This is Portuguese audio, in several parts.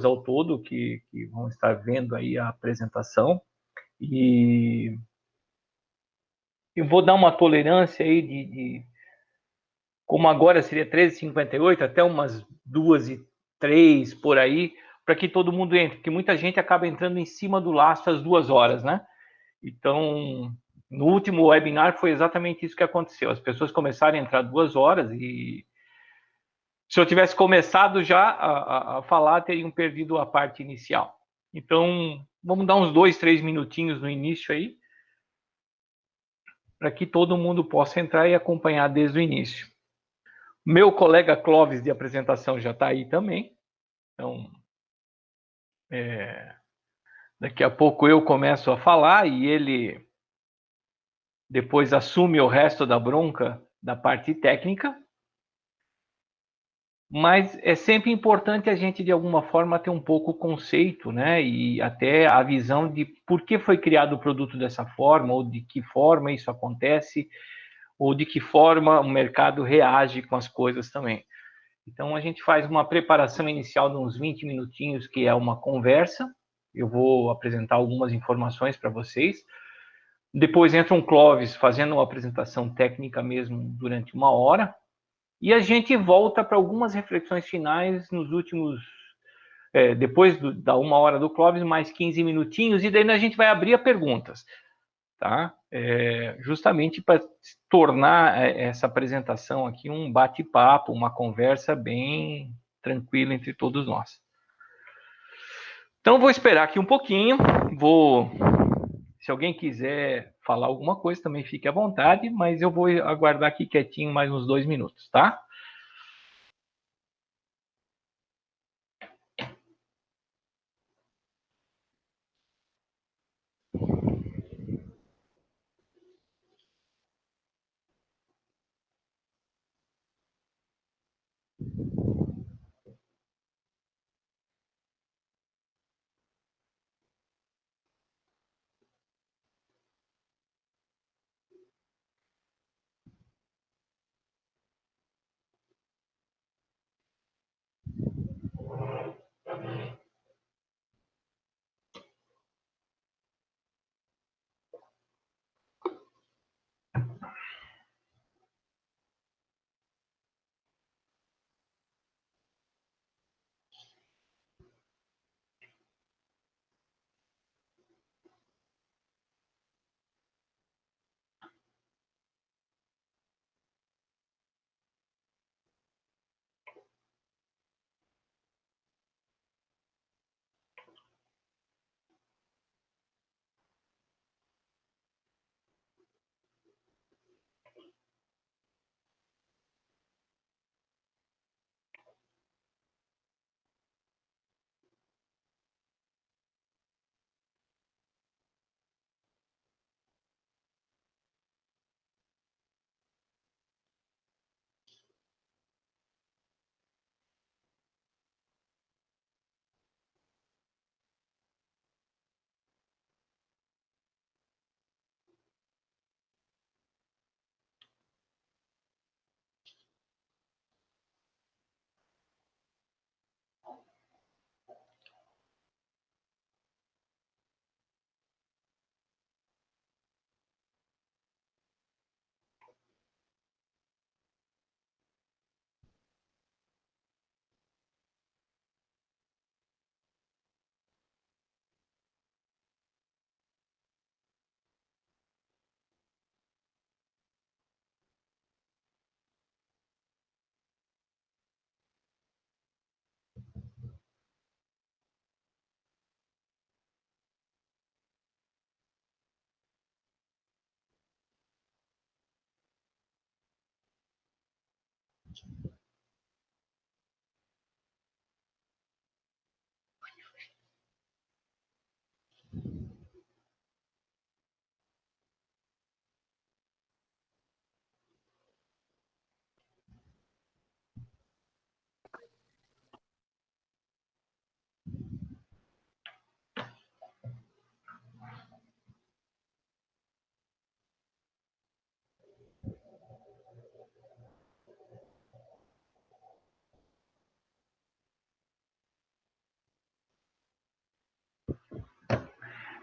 ao todo que vão estar vendo aí a apresentação. E eu vou dar uma tolerância aí como agora seria 13h58, até umas 2h03 por aí, para que todo mundo entre, porque muita gente acaba entrando em cima do laço às 2 horas, né? Então, no último webinar foi exatamente isso que aconteceu. As pessoas começaram a entrar 2 horas e se eu tivesse começado já a falar, teriam perdido a parte inicial. Então, vamos dar uns 2, 3 minutinhos no início aí, para que todo mundo possa entrar e acompanhar desde o início. Meu colega Clóvis de apresentação já está aí também. Então, daqui a pouco eu começo a falar e ele depois assume o resto da bronca da parte técnica. Mas é sempre importante a gente, de alguma forma, ter um pouco o conceito, né? E até a visão de por que foi criado o produto dessa forma, ou de que forma isso acontece, ou de que forma o mercado reage com as coisas também. Então, a gente faz uma preparação inicial de uns 20 minutinhos, que é uma conversa. Eu vou apresentar algumas informações para vocês. Depois entra um Clóvis fazendo uma apresentação técnica mesmo durante 1 hora. E a gente volta para algumas reflexões finais nos últimos, depois da 1 hora do Clóvis, mais 15 minutinhos, e daí a gente vai abrir a perguntas, tá? Justamente para tornar essa apresentação aqui um bate-papo, uma conversa bem tranquila entre todos nós. Então, vou esperar aqui um pouquinho, se alguém quiser falar alguma coisa, também fique à vontade, mas eu vou aguardar aqui quietinho mais uns 2 minutos, tá?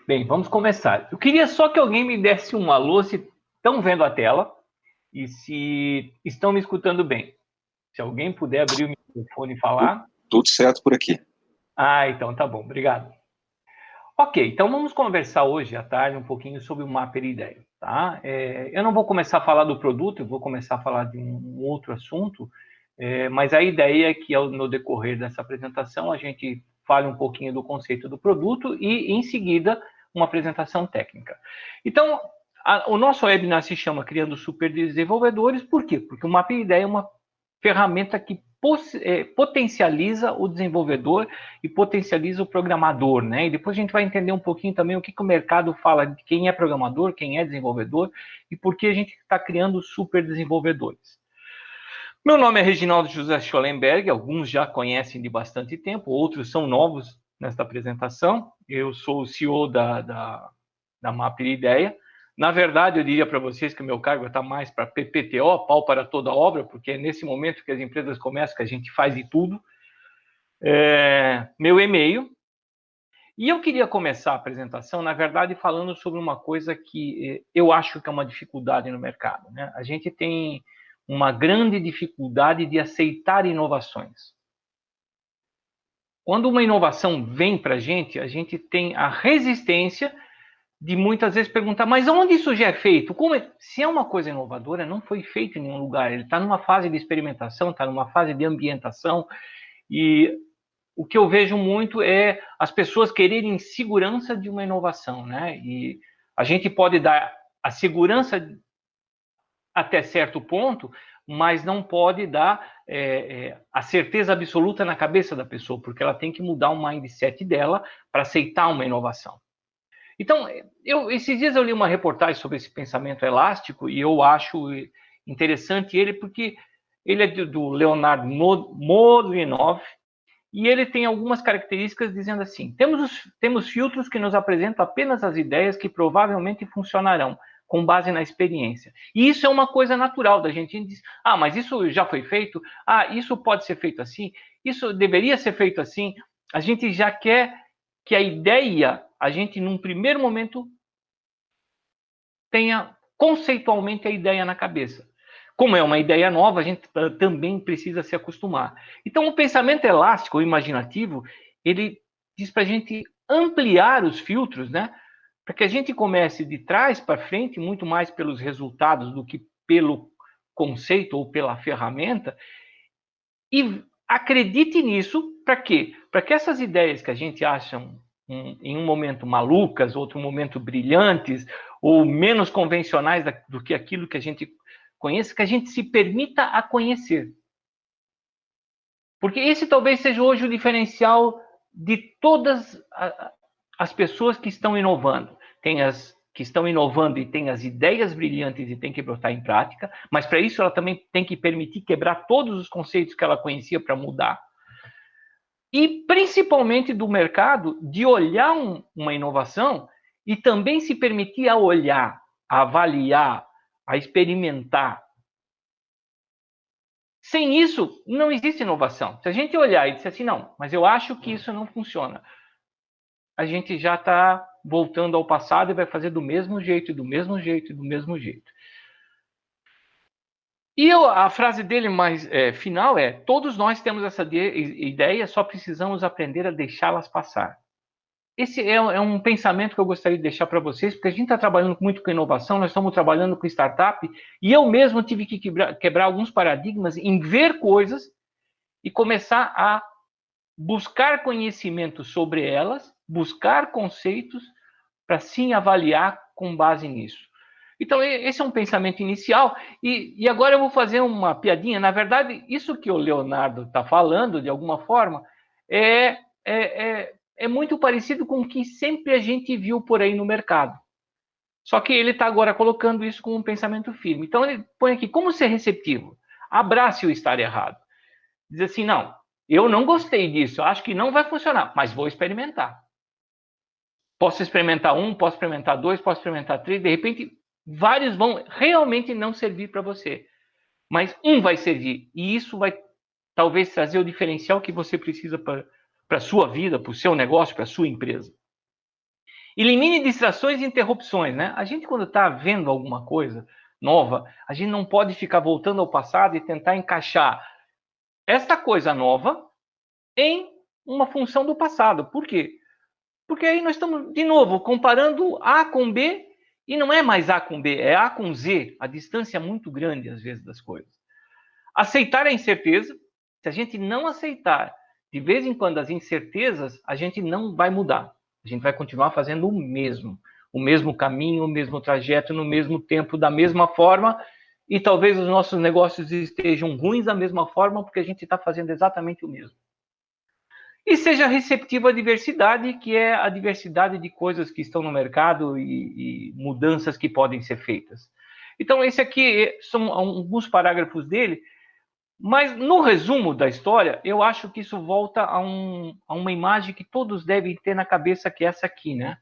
Bem, vamos começar. Eu queria só que alguém me desse um alô se estão vendo a tela e se estão me escutando bem. Se alguém puder abrir o microfone e falar. Tudo certo por aqui. Ah, então tá bom, obrigado. Ok, então vamos conversar hoje à tarde um pouquinho sobre o Mapper Ideia, tá? Eu não vou começar a falar do produto, eu vou começar a falar de um outro assunto, mas a ideia é que no decorrer dessa apresentação a gente fale um pouquinho do conceito do produto e, em seguida, uma apresentação técnica. Então, o nosso webinar se chama Criando Super Desenvolvedores, por quê? Porque o Mapper Ideia é uma ferramenta que potencializa o desenvolvedor e potencializa o programador, né? E depois a gente vai entender um pouquinho também o que o mercado fala de quem é programador, quem é desenvolvedor e por que a gente está criando super desenvolvedores. Meu nome é Reginaldo José Schollenberg, alguns já conhecem de bastante tempo, outros são novos nesta apresentação. Eu sou o CEO da Mapper Ideia. Na verdade, eu diria para vocês que o meu cargo está mais para PPTO, pau para toda obra, porque é nesse momento que as empresas começam que a gente faz de tudo. Meu e-mail. E eu queria começar a apresentação, na verdade, falando sobre uma coisa que eu acho que é uma dificuldade no mercado, né? A gente tem uma grande dificuldade de aceitar inovações. Quando uma inovação vem para a gente tem a resistência de muitas vezes perguntar, mas onde isso já é feito? Se é uma coisa inovadora, não foi feito em nenhum lugar. Ele está numa fase de experimentação, está numa fase de ambientação. E o que eu vejo muito é as pessoas quererem segurança de uma inovação, né? E a gente pode dar a segurança até certo ponto, mas não pode dar a certeza absoluta na cabeça da pessoa, porque ela tem que mudar o mindset dela para aceitar uma inovação. Então, esses dias eu li uma reportagem sobre esse pensamento elástico e eu acho interessante ele porque ele é do Leonard Mlodinow e ele tem algumas características dizendo assim: temos filtros que nos apresentam apenas as ideias que provavelmente funcionarão com base na experiência. E isso é uma coisa natural da gente. A gente diz, mas isso já foi feito? Isso pode ser feito assim? Isso deveria ser feito assim? A gente já quer que a ideia, a gente num primeiro momento tenha conceitualmente a ideia na cabeça. Como é uma ideia nova, a gente também precisa se acostumar. Então, o pensamento elástico, o imaginativo, ele diz para a gente ampliar os filtros, né? Para que a gente comece de trás para frente, muito mais pelos resultados do que pelo conceito ou pela ferramenta, e acredite nisso, para quê? Para que essas ideias que a gente acha em um momento malucas, outro momento brilhantes, ou menos convencionais do que aquilo que a gente conhece, que a gente se permita a conhecer. Porque esse talvez seja hoje o diferencial de todas as pessoas que estão inovando. Tem as que estão inovando e têm as ideias brilhantes e tem que botar em prática, mas para isso ela também tem que permitir quebrar todos os conceitos que ela conhecia para mudar. E principalmente do mercado, de olhar uma inovação e também se permitir a olhar, a avaliar, a experimentar. Sem isso, não existe inovação. Se a gente olhar e disser assim, não, mas eu acho que isso não funciona, a gente já está voltando ao passado e vai fazer do mesmo jeito, do mesmo jeito, do mesmo jeito. E a frase dele mais final é: todos nós temos essa ideia, só precisamos aprender a deixá-las passar. Esse é um pensamento que eu gostaria de deixar para vocês, porque a gente está trabalhando muito com inovação, nós estamos trabalhando com startup, e eu mesmo tive que quebrar alguns paradigmas em ver coisas e começar a buscar conhecimento sobre elas, buscar conceitos, para sim avaliar com base nisso. Então, esse é um pensamento inicial, e agora eu vou fazer uma piadinha. Na verdade, isso que o Leonardo está falando, de alguma forma, é muito parecido com o que sempre a gente viu por aí no mercado. Só que ele está agora colocando isso com um pensamento firme. Então, ele põe aqui, como ser receptivo? Abrace o estar errado. Diz assim, não, eu não gostei disso, acho que não vai funcionar, mas vou experimentar. Posso experimentar um, posso experimentar dois, posso experimentar três, de repente, vários vão realmente não servir para você. Mas um vai servir, e isso vai talvez trazer o diferencial que você precisa para a sua vida, para o seu negócio, para a sua empresa. Elimine distrações e interrupções, né? A gente, quando está vendo alguma coisa nova, a gente não pode ficar voltando ao passado e tentar encaixar esta coisa nova em uma função do passado. Por quê? Porque aí nós estamos, de novo, comparando A com B e não é mais A com B, é A com Z. A distância é muito grande, às vezes, das coisas. Aceitar a incerteza. Se a gente não aceitar, de vez em quando, as incertezas, a gente não vai mudar. A gente vai continuar fazendo o mesmo caminho, o mesmo trajeto, no mesmo tempo, da mesma forma, e talvez os nossos negócios estejam ruins da mesma forma, porque a gente está fazendo exatamente o mesmo. E seja receptivo à diversidade, que é a diversidade de coisas que estão no mercado e mudanças que podem ser feitas. Então, esse aqui são alguns parágrafos dele, mas no resumo da história, eu acho que isso volta a uma imagem que todos devem ter na cabeça, que é essa aqui, né?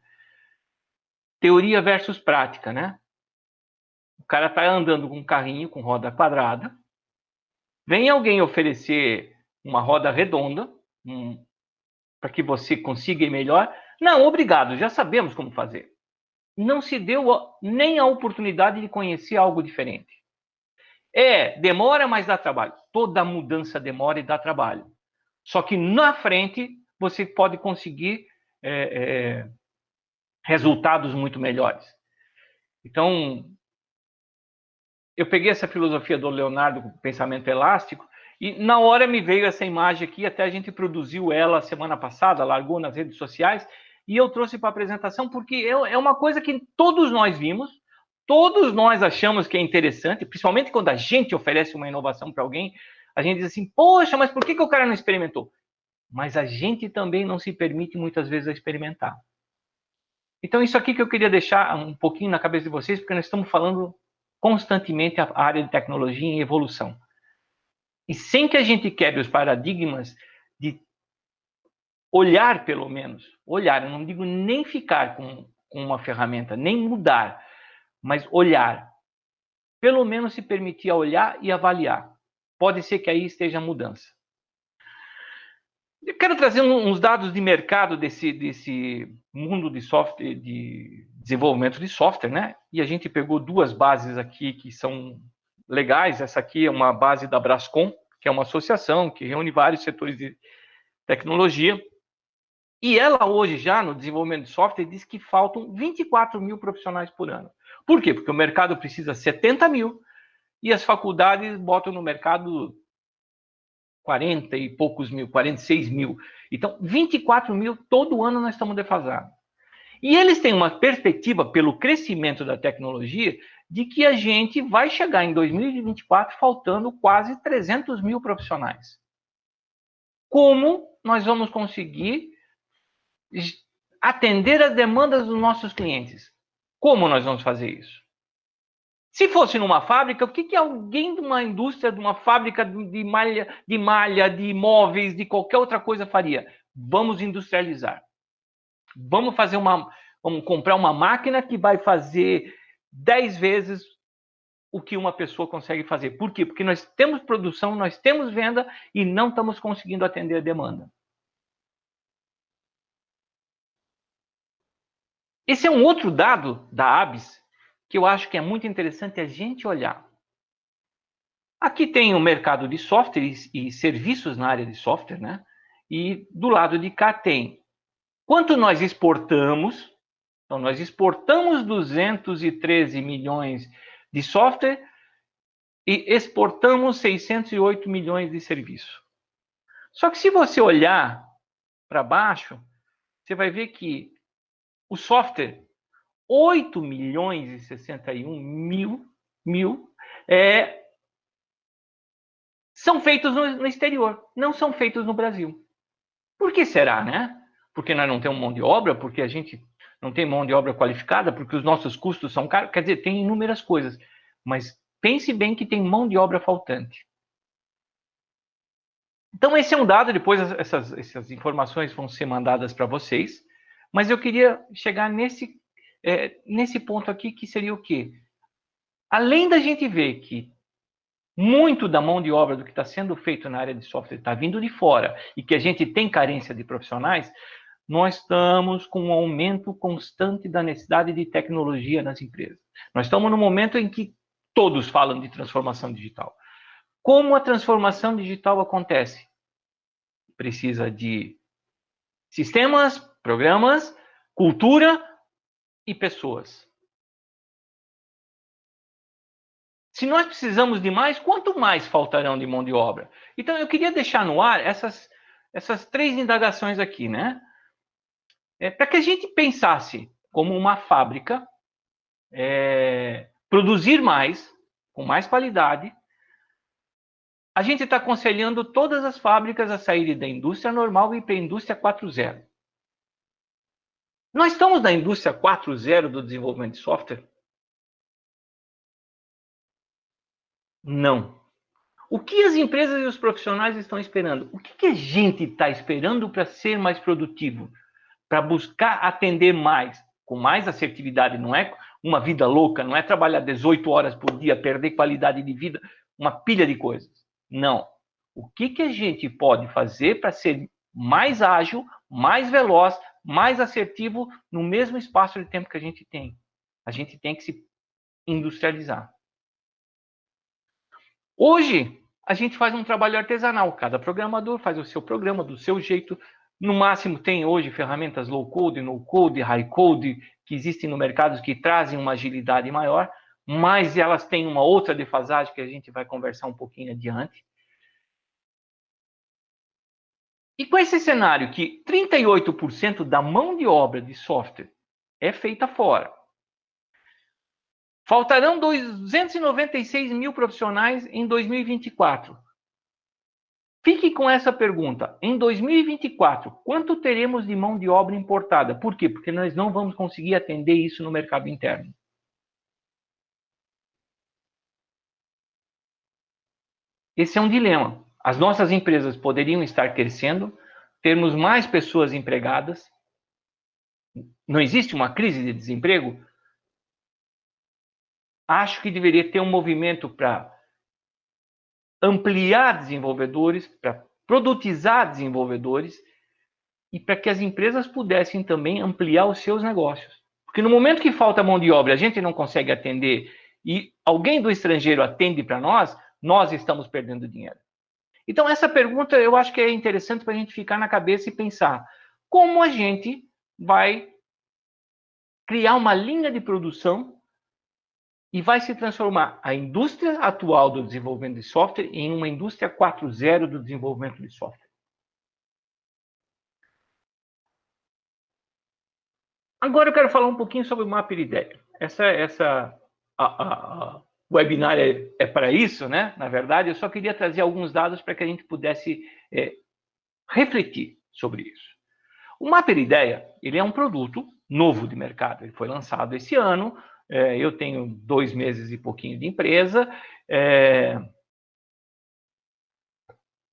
Teoria versus prática, né? O cara está andando com um carrinho com roda quadrada, vem alguém oferecer uma roda redonda, para que você consiga ir melhor. Não, obrigado, já sabemos como fazer. Não se deu nem a oportunidade de conhecer algo diferente. Demora, mas dá trabalho. Toda mudança demora e dá trabalho. Só que na frente você pode conseguir resultados muito melhores. Então, eu peguei essa filosofia do Leonardo, do pensamento elástico, e na hora me veio essa imagem aqui, até a gente produziu ela semana passada, largou nas redes sociais, e eu trouxe para a apresentação porque é uma coisa que todos nós vimos, todos nós achamos que é interessante, principalmente quando a gente oferece uma inovação para alguém, a gente diz assim, poxa, mas por que o cara não experimentou? Mas a gente também não se permite muitas vezes a experimentar. Então, isso aqui que eu queria deixar um pouquinho na cabeça de vocês, porque nós estamos falando constantemente a área de tecnologia em evolução. E sem que a gente quebre os paradigmas de olhar, pelo menos, olhar, eu não digo nem ficar com uma ferramenta, nem mudar, mas olhar. Pelo menos se permitir olhar e avaliar. Pode ser que aí esteja a mudança. Eu quero trazer uns dados de mercado desse mundo de software, de desenvolvimento de software, né? E a gente pegou duas bases aqui que são legais. Essa aqui é uma base da Brascom, que é uma associação que reúne vários setores de tecnologia. E ela hoje já, no desenvolvimento de software, diz que faltam 24 mil profissionais por ano. Por quê? Porque o mercado precisa 70 mil e as faculdades botam no mercado 40 e poucos mil, 46 mil. Então, 24 mil todo ano nós estamos defasados. E eles têm uma perspectiva, pelo crescimento da tecnologia, de que a gente vai chegar em 2024 faltando quase 300 mil profissionais. Como nós vamos conseguir atender as demandas dos nossos clientes? Como nós vamos fazer isso? Se fosse numa fábrica, o que alguém de uma indústria, de uma fábrica de malha, de móveis, de qualquer outra coisa faria? Vamos industrializar. Vamos comprar uma máquina que vai fazer 10 vezes o que uma pessoa consegue fazer. Por quê? Porque nós temos produção, nós temos venda e não estamos conseguindo atender a demanda. Esse é um outro dado da ABS que eu acho que é muito interessante a gente olhar. Aqui tem o mercado de software e serviços na área de software, né? E do lado de cá tem quanto nós exportamos. Então, nós exportamos 213 milhões de software e exportamos 608 milhões de serviço. Só que se você olhar para baixo, você vai ver que o software, 8 milhões e 61 mil são feitos no exterior, não são feitos no Brasil. Por que será, né? Porque nós não temos mão de obra, porque a gente não tem mão de obra qualificada, porque os nossos custos são caros. Quer dizer, tem inúmeras coisas. Mas pense bem que tem mão de obra faltante. Então, esse é um dado, depois essas informações vão ser mandadas para vocês. Mas eu queria chegar nesse ponto aqui, que seria o quê? Além da gente ver que muito da mão de obra do que está sendo feito na área de software está vindo de fora e que a gente tem carência de profissionais, nós estamos com um aumento constante da necessidade de tecnologia nas empresas. Nós estamos no momento em que todos falam de transformação digital. Como a transformação digital acontece? Precisa de sistemas, programas, cultura e pessoas. Se nós precisamos de mais, quanto mais faltarão de mão de obra? Então, eu queria deixar no ar essas 3 indagações aqui, né? Para que a gente pensasse como uma fábrica, produzir mais, com mais qualidade. A gente está aconselhando todas as fábricas a saírem da indústria normal e para a indústria 4.0. Nós estamos na indústria 4.0 do desenvolvimento de software? Não. O que as empresas e os profissionais estão esperando? O que a gente está esperando para ser mais produtivo? Para buscar atender mais, com mais assertividade? Não é uma vida louca, não é trabalhar 18 horas por dia, perder qualidade de vida, uma pilha de coisas. Não. O que a gente pode fazer para ser mais ágil, mais veloz, mais assertivo no mesmo espaço de tempo que a gente tem? A gente tem que se industrializar. Hoje, a gente faz um trabalho artesanal. Cada programador faz o seu programa do seu jeito. No máximo, tem hoje ferramentas low-code, no-code, high-code, que existem no mercado que trazem uma agilidade maior, mas elas têm uma outra defasagem que a gente vai conversar um pouquinho adiante. E com esse cenário que 38% da mão de obra de software é feita fora, faltarão 296 mil profissionais em 2024. Fique com essa pergunta. Em 2024, quanto teremos de mão de obra importada? Por quê? Porque nós não vamos conseguir atender isso no mercado interno. Esse é um dilema. As nossas empresas poderiam estar crescendo, termos mais pessoas empregadas. Não existe uma crise de desemprego? Acho que deveria ter um movimento para ampliar desenvolvedores, para produtizar desenvolvedores e para que as empresas pudessem também ampliar os seus negócios. Porque no momento que falta mão de obra, a gente não consegue atender e alguém do estrangeiro atende para nós, nós estamos perdendo dinheiro. Então, essa pergunta eu acho que é interessante para a gente ficar na cabeça e pensar como a gente vai criar uma linha de produção e vai se transformar a indústria atual do desenvolvimento de software em uma indústria 4.0 do desenvolvimento de software. Agora eu quero falar um pouquinho sobre o Mapper Ideia. A webinar é para isso, né? Na verdade, eu só queria trazer alguns dados para que a gente pudesse refletir sobre isso. O Mapper Ideia, ele é um produto novo de mercado. Ele foi lançado esse ano. Eu tenho 2 meses e pouquinho de empresa.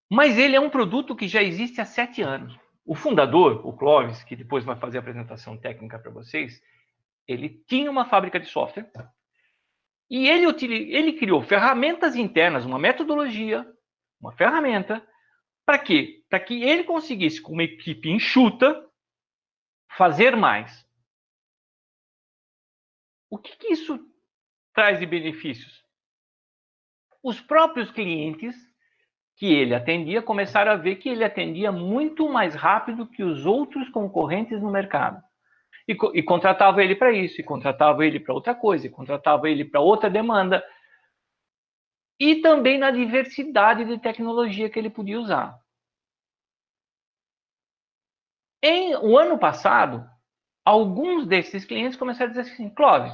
Mas ele é um produto que já existe há 7 anos. O fundador, o Clóvis, que depois vai fazer a apresentação técnica para vocês, ele tinha uma fábrica de software e ele criou ferramentas internas, uma metodologia, uma ferramenta, para quê? Para que ele conseguisse, com uma equipe enxuta, fazer mais. O que isso traz de benefícios? Os próprios clientes que ele atendia começaram a ver que ele atendia muito mais rápido que os outros concorrentes no mercado. E contratava ele para isso, e contratava ele para outra coisa, e contratava ele para outra demanda. E também na diversidade de tecnologia que ele podia usar. O ano passado, alguns desses clientes começaram a dizer assim, Clóvis,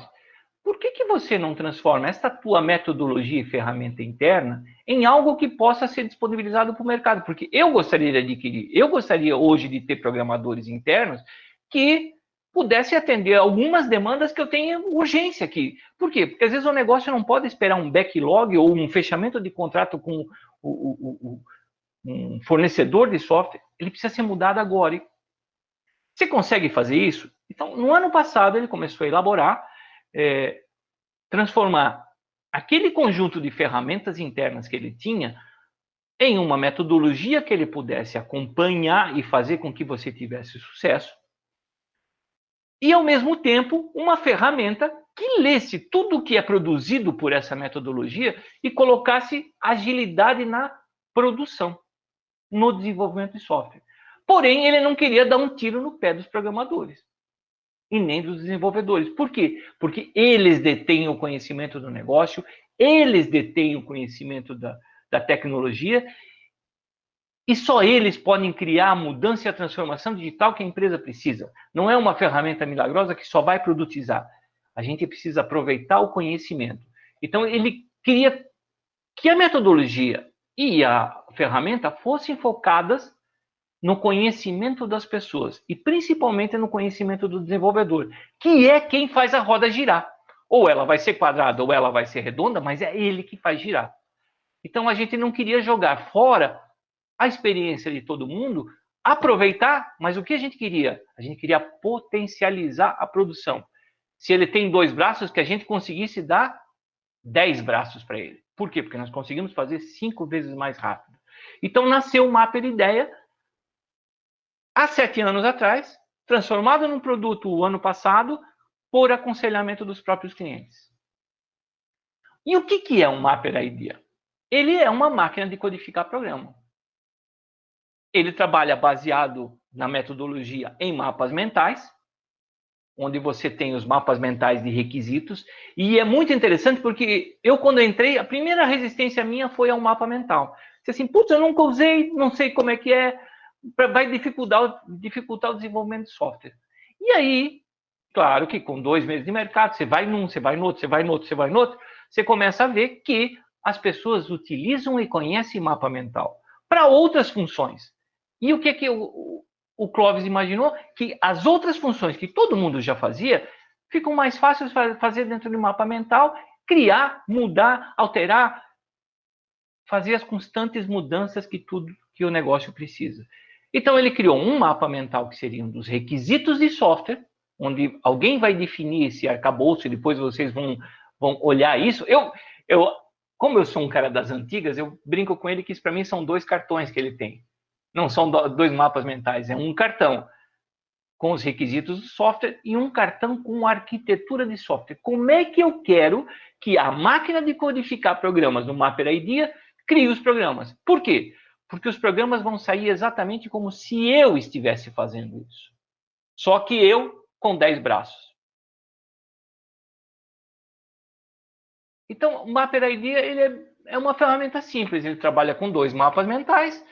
por que você não transforma esta tua metodologia e ferramenta interna em algo que possa ser disponibilizado para o mercado? Porque eu gostaria de adquirir, eu gostaria hoje de ter programadores internos que pudessem atender algumas demandas que eu tenho urgência aqui. Por quê? Porque às vezes o negócio não pode esperar um backlog ou um fechamento de contrato com um fornecedor de software, ele precisa ser mudado agora. Você consegue fazer isso? Então, no ano passado, ele começou a elaborar, transformar aquele conjunto de ferramentas internas que ele tinha em uma metodologia que ele pudesse acompanhar e fazer com que você tivesse sucesso. e, ao mesmo tempo, uma ferramenta que lesse tudo o que é produzido por essa metodologia e colocasse agilidade na produção, no desenvolvimento de software. Porém, ele não queria dar um tiro no pé dos programadores e nem dos desenvolvedores. Por quê? Porque eles detêm o conhecimento do negócio, eles detêm o conhecimento da tecnologia, e só eles podem criar a mudança e a transformação digital que a empresa precisa. Não é uma ferramenta milagrosa que só vai produtizar. A gente precisa aproveitar o conhecimento. Então, ele queria que a metodologia e a ferramenta fossem focadas no conhecimento das pessoas e principalmente no conhecimento do desenvolvedor, que é quem faz a roda girar. Ou ela vai ser quadrada ou ela vai ser redonda, mas é ele que faz girar. Então, a gente não queria jogar fora a experiência de todo mundo, aproveitar, mas o que a gente queria? A gente queria potencializar a produção. Se ele tem 2 braços, que a gente conseguisse dar 10 braços para ele. Por quê? Porque nós conseguimos fazer 5 vezes mais rápido. Então nasceu o Mapper Ideia há 7 anos atrás, transformado num produto o ano passado, por aconselhamento dos próprios clientes. E o que é um Mapper Idea? Ele é uma máquina de codificar programa. Ele trabalha baseado na metodologia em mapas mentais, onde você tem os mapas mentais de requisitos. E é muito interessante porque eu, quando entrei, a primeira resistência minha foi ao mapa mental. Disse assim, putz, eu nunca usei, não sei como é que é, vai dificultar o desenvolvimento de software. E aí, claro que com 2 meses de mercado, você vai num, você vai no outro, você vai no outro, você vai no outro, você começa a ver que as pessoas utilizam e conhecem mapa mental para outras funções. E o que o Clóvis imaginou? Que as outras funções que todo mundo já fazia ficam mais fáceis de fazer dentro de um mapa mental, criar, mudar, alterar, fazer as constantes mudanças que o negócio precisa. Então ele criou um mapa mental que seria um dos requisitos de software, onde alguém vai definir esse arcabouço e depois vocês vão olhar isso. Como eu sou um cara das antigas, eu brinco com ele que isso para mim são 2 cartões que ele tem. Não são 2 mapas mentais, é um cartão com os requisitos do software e um cartão com a arquitetura de software. Como é que eu quero que a máquina de codificar programas no Mapper Idea crie os programas? Por quê? Porque os programas vão sair exatamente como se eu estivesse fazendo isso. Só que eu com 10 braços. Então, o Mapper Idea ele é uma ferramenta simples. Ele trabalha com 2 mapas mentais,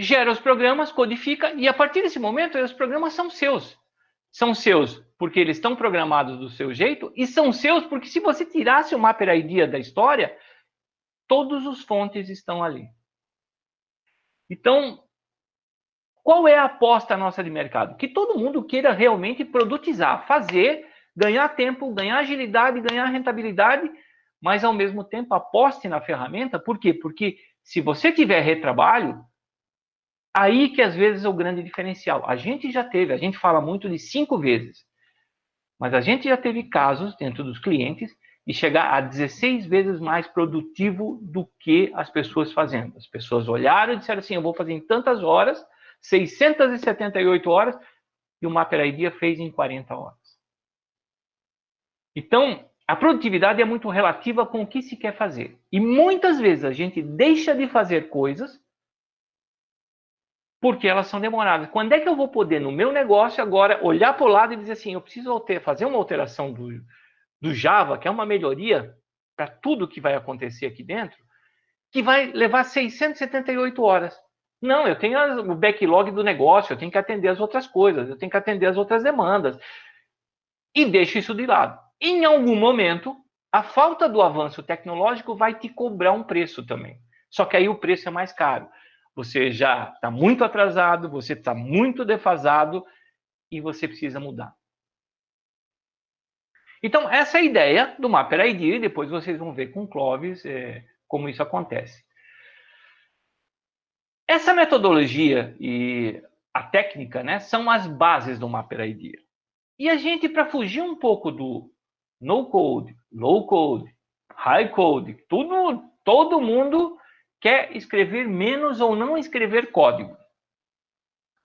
gera os programas, codifica, e a partir desse momento, os programas são seus. São seus porque eles estão programados do seu jeito, e são seus porque se você tirasse o Mapper Idea da história, todos os fontes estão ali. Então, qual é a aposta nossa de mercado? Que todo mundo queira realmente produtizar, fazer, ganhar tempo, ganhar agilidade, ganhar rentabilidade, mas ao mesmo tempo aposte na ferramenta. Por quê? Porque se você tiver retrabalho, aí que às vezes é o grande diferencial. A gente fala muito de 5 vezes, mas a gente já teve casos dentro dos clientes de chegar a 16 vezes mais produtivo do que as pessoas fazendo. As pessoas olharam e disseram assim, eu vou fazer em tantas horas, 678 horas, e o Mapper Idea fez em 40 horas. Então, a produtividade é muito relativa com o que se quer fazer. E muitas vezes a gente deixa de fazer coisas porque elas são demoradas. Quando é que eu vou poder, no meu negócio, agora olhar para o lado e dizer assim, eu preciso fazer uma alteração do Java, que é uma melhoria para tudo que vai acontecer aqui dentro, que vai levar 678 horas. Não, eu tenho o backlog do negócio, eu tenho que atender as outras coisas, eu tenho que atender as outras demandas. E deixo isso de lado. Em algum momento, a falta do avanço tecnológico vai te cobrar um preço também. Só que aí o preço é mais caro. Você já está muito atrasado, você está muito defasado e você precisa mudar. Então, essa é a ideia do Mapper ID, e depois vocês vão ver com o Clóvis como isso acontece. Essa metodologia e a técnica, né, são as bases do Mapper ID. E a gente, para fugir um pouco do no-code, low-code, high-code, todo mundo quer escrever menos ou não escrever código.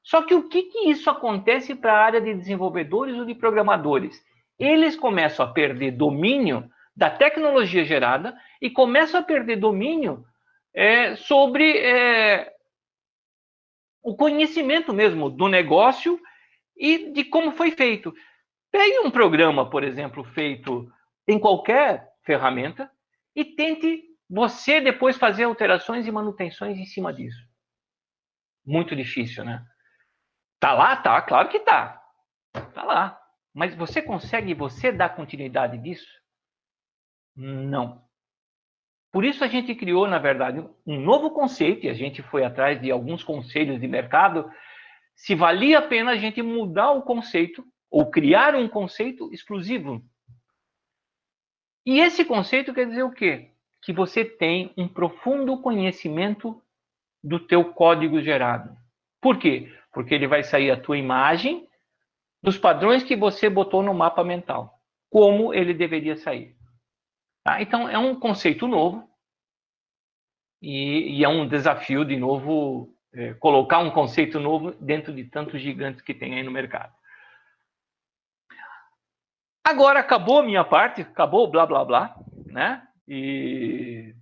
Só que o que isso acontece para a área de desenvolvedores ou de programadores? Eles começam a perder domínio da tecnologia gerada e começam a perder domínio sobre o conhecimento mesmo do negócio e de como foi feito. Pegue um programa, por exemplo, feito em qualquer ferramenta e tente você depois fazer alterações e manutenções em cima disso. Muito difícil, né? Tá lá? Tá, claro que tá. Tá lá. Mas você consegue você dar continuidade disso? Não. Por isso a gente criou, na verdade, um novo conceito, e a gente foi atrás de alguns conselhos de mercado, se valia a pena a gente mudar o conceito, ou criar um conceito exclusivo. E esse conceito quer dizer o quê? Que você tem um profundo conhecimento do teu código gerado. Por quê? Porque ele vai sair a tua imagem dos padrões que você botou no mapa mental. Como ele deveria sair. Tá? Então, é um conceito novo e é um desafio, de novo, colocar um conceito novo dentro de tantos gigantes que tem aí no mercado. Agora acabou a minha parte, acabou o blá blá blá, né? E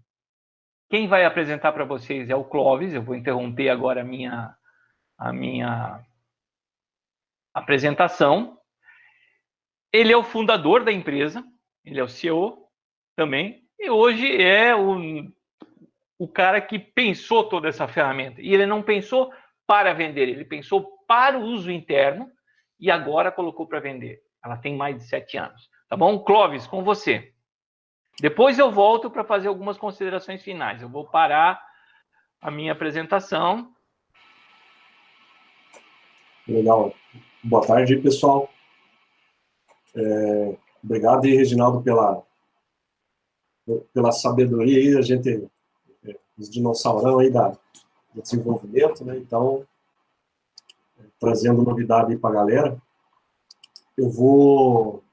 quem vai apresentar para vocês é o Clóvis. Eu vou interromper agora a minha apresentação. Ele é o fundador da empresa, ele é o CEO também, e hoje é o cara que pensou toda essa ferramenta. E ele não pensou para vender, ele pensou para o uso interno e agora colocou para vender. Ela tem mais de 7 anos. Tá bom? Clóvis, com você. Depois eu volto para fazer algumas considerações finais. Eu vou parar a minha apresentação. Legal. Boa tarde, pessoal. Obrigado aí, Reginaldo, pela sabedoria aí, a gente, os dinossaurão aí do desenvolvimento, né? Então, trazendo novidade aí para a galera. Eu vou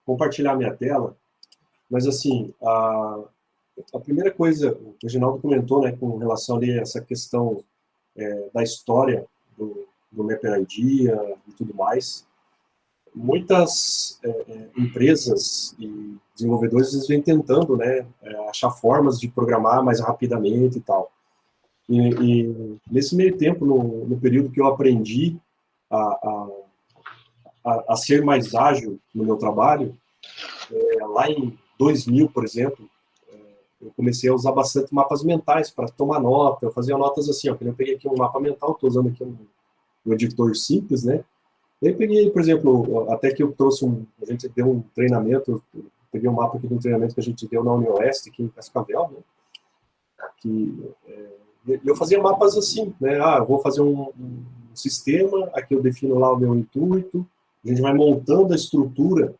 compartilhar minha tela, mas assim, a primeira coisa, o Reginaldo comentou, né, com relação ali a essa questão da história do MapID e tudo mais. Muitas empresas e desenvolvedores eles vêm tentando, né, achar formas de programar mais rapidamente e tal. E nesse meio tempo, no período que eu aprendi a ser mais ágil no meu trabalho, lá em 2000, por exemplo, eu comecei a usar bastante mapas mentais para tomar nota. Eu fazia notas assim, ó, eu peguei aqui um mapa mental, estou usando aqui um editor simples, né? Eu peguei, por exemplo, até que eu trouxe a gente deu um treinamento, eu peguei um mapa aqui de um treinamento que a gente deu na Unioeste, aqui em Cascavel, né? Eu fazia mapas assim, né? Eu vou fazer um sistema, aqui eu defino lá o meu intuito, a gente vai montando a estrutura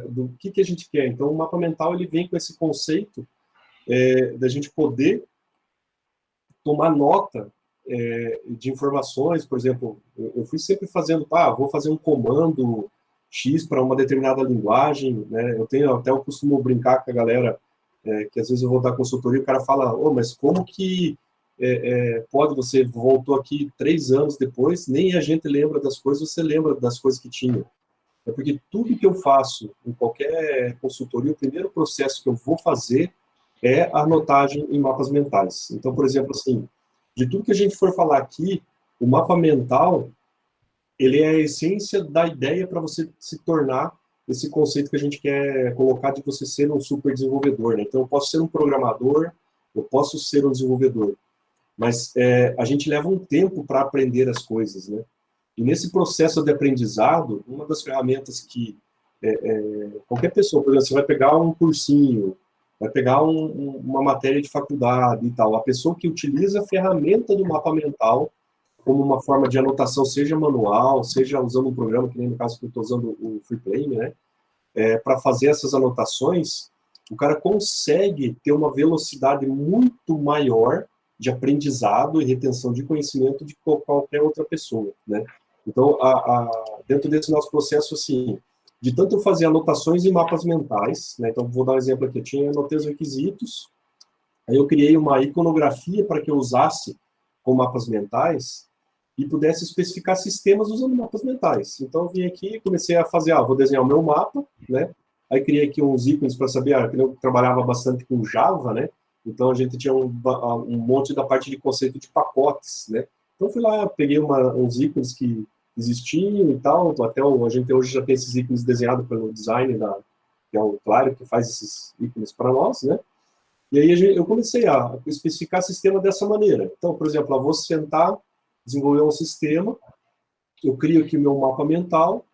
do que a gente quer. Então, o mapa mental, ele vem com esse conceito da gente poder tomar nota de informações. Por exemplo, eu fui sempre fazendo, vou fazer um comando X para uma determinada linguagem, né? Eu costumo brincar com a galera, que às vezes eu vou dar consultoria e o cara fala, mas como que você voltou aqui 3 anos depois, nem a gente lembra das coisas, você lembra das coisas que tinha. É porque tudo que eu faço em qualquer consultoria, o primeiro processo que eu vou fazer é a anotagem em mapas mentais. Então, por exemplo, assim, de tudo que a gente for falar aqui, o mapa mental, ele é a essência da ideia para você se tornar esse conceito que a gente quer colocar de você ser um super desenvolvedor, né? Então, eu posso ser um programador, eu posso ser um desenvolvedor, mas a gente leva um tempo para aprender as coisas, né? E nesse processo de aprendizado, uma das ferramentas que qualquer pessoa, por exemplo, você vai pegar um cursinho, vai pegar uma matéria de faculdade e tal, a pessoa que utiliza a ferramenta do mapa mental como uma forma de anotação, seja manual, seja usando um programa, que nem no caso que eu estou usando o FreePlane, né, para fazer essas anotações, o cara consegue ter uma velocidade muito maior de aprendizado e retenção de conhecimento de qualquer outra pessoa, né? Então, dentro desse nosso processo, assim, de tanto eu fazer anotações em mapas mentais, né? Então, vou dar um exemplo aqui. Eu anotei os requisitos, aí eu criei uma iconografia para que eu usasse com mapas mentais, e pudesse especificar sistemas usando mapas mentais. Então, eu vim aqui e comecei a fazer, vou desenhar o meu mapa, né? Aí criei aqui uns ícones para saber, que eu trabalhava bastante com Java, né? Então, a gente tinha um monte da parte de conceito de pacotes, né? Então, fui lá, peguei uns ícones que existiam e tal, a gente hoje já tem esses ícones desenhados pelo design, que é o Claro, que faz esses ícones para nós, né? E aí eu comecei a especificar sistema dessa maneira. Então, por exemplo, eu vou sentar, desenvolver um sistema, eu crio aqui meu mapa mental,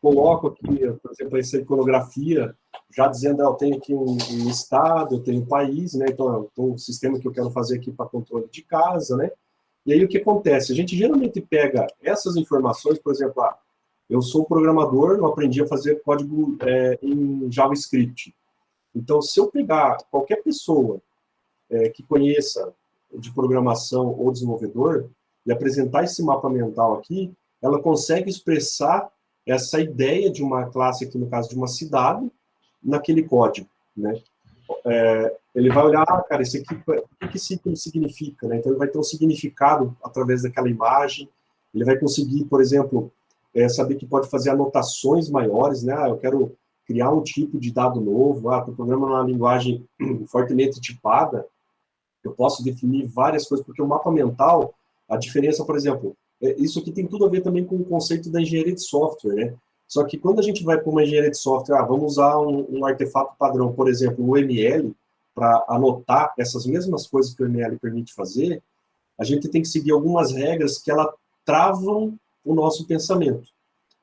coloco aqui, por exemplo, essa iconografia, já dizendo, eu tenho aqui um estado, eu tenho um país, né? Então, um sistema que eu quero fazer aqui para controle de casa, né? E aí o que acontece? A gente geralmente pega essas informações, por exemplo, eu sou programador, eu aprendi a fazer código em JavaScript. Então, se eu pegar qualquer pessoa que conheça de programação ou desenvolvedor e apresentar esse mapa mental aqui, ela consegue expressar essa ideia de uma classe, aqui no caso de uma cidade, naquele código, né? Ele vai olhar, cara, esse aqui, o que esse ícone significa, né? Então, ele vai ter um significado através daquela imagem, ele vai conseguir, por exemplo, saber que pode fazer anotações maiores, né? Eu quero criar um tipo de dado novo, o programa numa linguagem fortemente tipada, eu posso definir várias coisas, porque o mapa mental, a diferença, por exemplo, isso aqui tem tudo a ver também com o conceito da engenharia de software, né? Só que quando a gente vai para uma engenharia de software, vamos usar um artefato padrão, por exemplo, o ML, para anotar essas mesmas coisas que o ML permite fazer, a gente tem que seguir algumas regras que ela travam o nosso pensamento.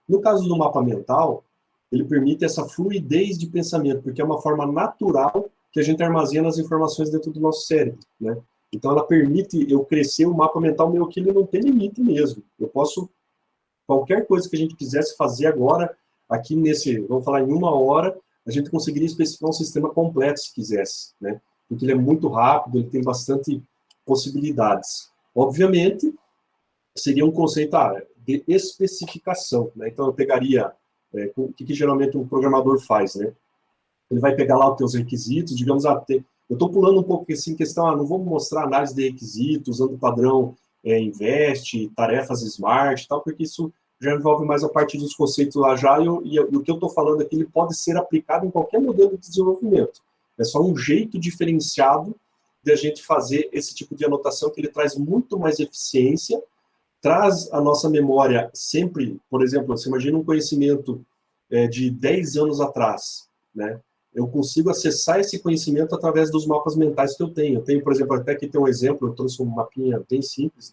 No caso do mapa mental, ele permite essa fluidez de pensamento, porque é uma forma natural que a gente armazena as informações dentro do nosso cérebro, né? Então, ela permite eu crescer o mapa mental meu, que ele não tem limite mesmo. Eu posso, qualquer coisa que a gente quisesse fazer agora, aqui vamos falar em 1 hora, a gente conseguiria especificar um sistema completo, se quisesse, né? Porque ele é muito rápido, ele tem bastante possibilidades. Obviamente, seria um conceito de especificação, né? Então, eu pegaria, o que geralmente um programador faz, né? Ele vai pegar lá os teus requisitos, digamos, eu estou pulando um pouco assim, questão, não vou mostrar análise de requisitos, usando o padrão Invest, tarefas Smart e tal, porque isso já envolve mais a parte dos conceitos lá já, e o que eu estou falando aqui, ele pode ser aplicado em qualquer modelo de desenvolvimento. É só um jeito diferenciado de a gente fazer esse tipo de anotação, que ele traz muito mais eficiência, traz a nossa memória sempre, por exemplo, você imagina um conhecimento de 10 anos atrás, né? Eu consigo acessar esse conhecimento através dos mapas mentais que eu tenho. Eu tenho, por exemplo, até aqui tem um exemplo, eu trouxe um mapinha bem simples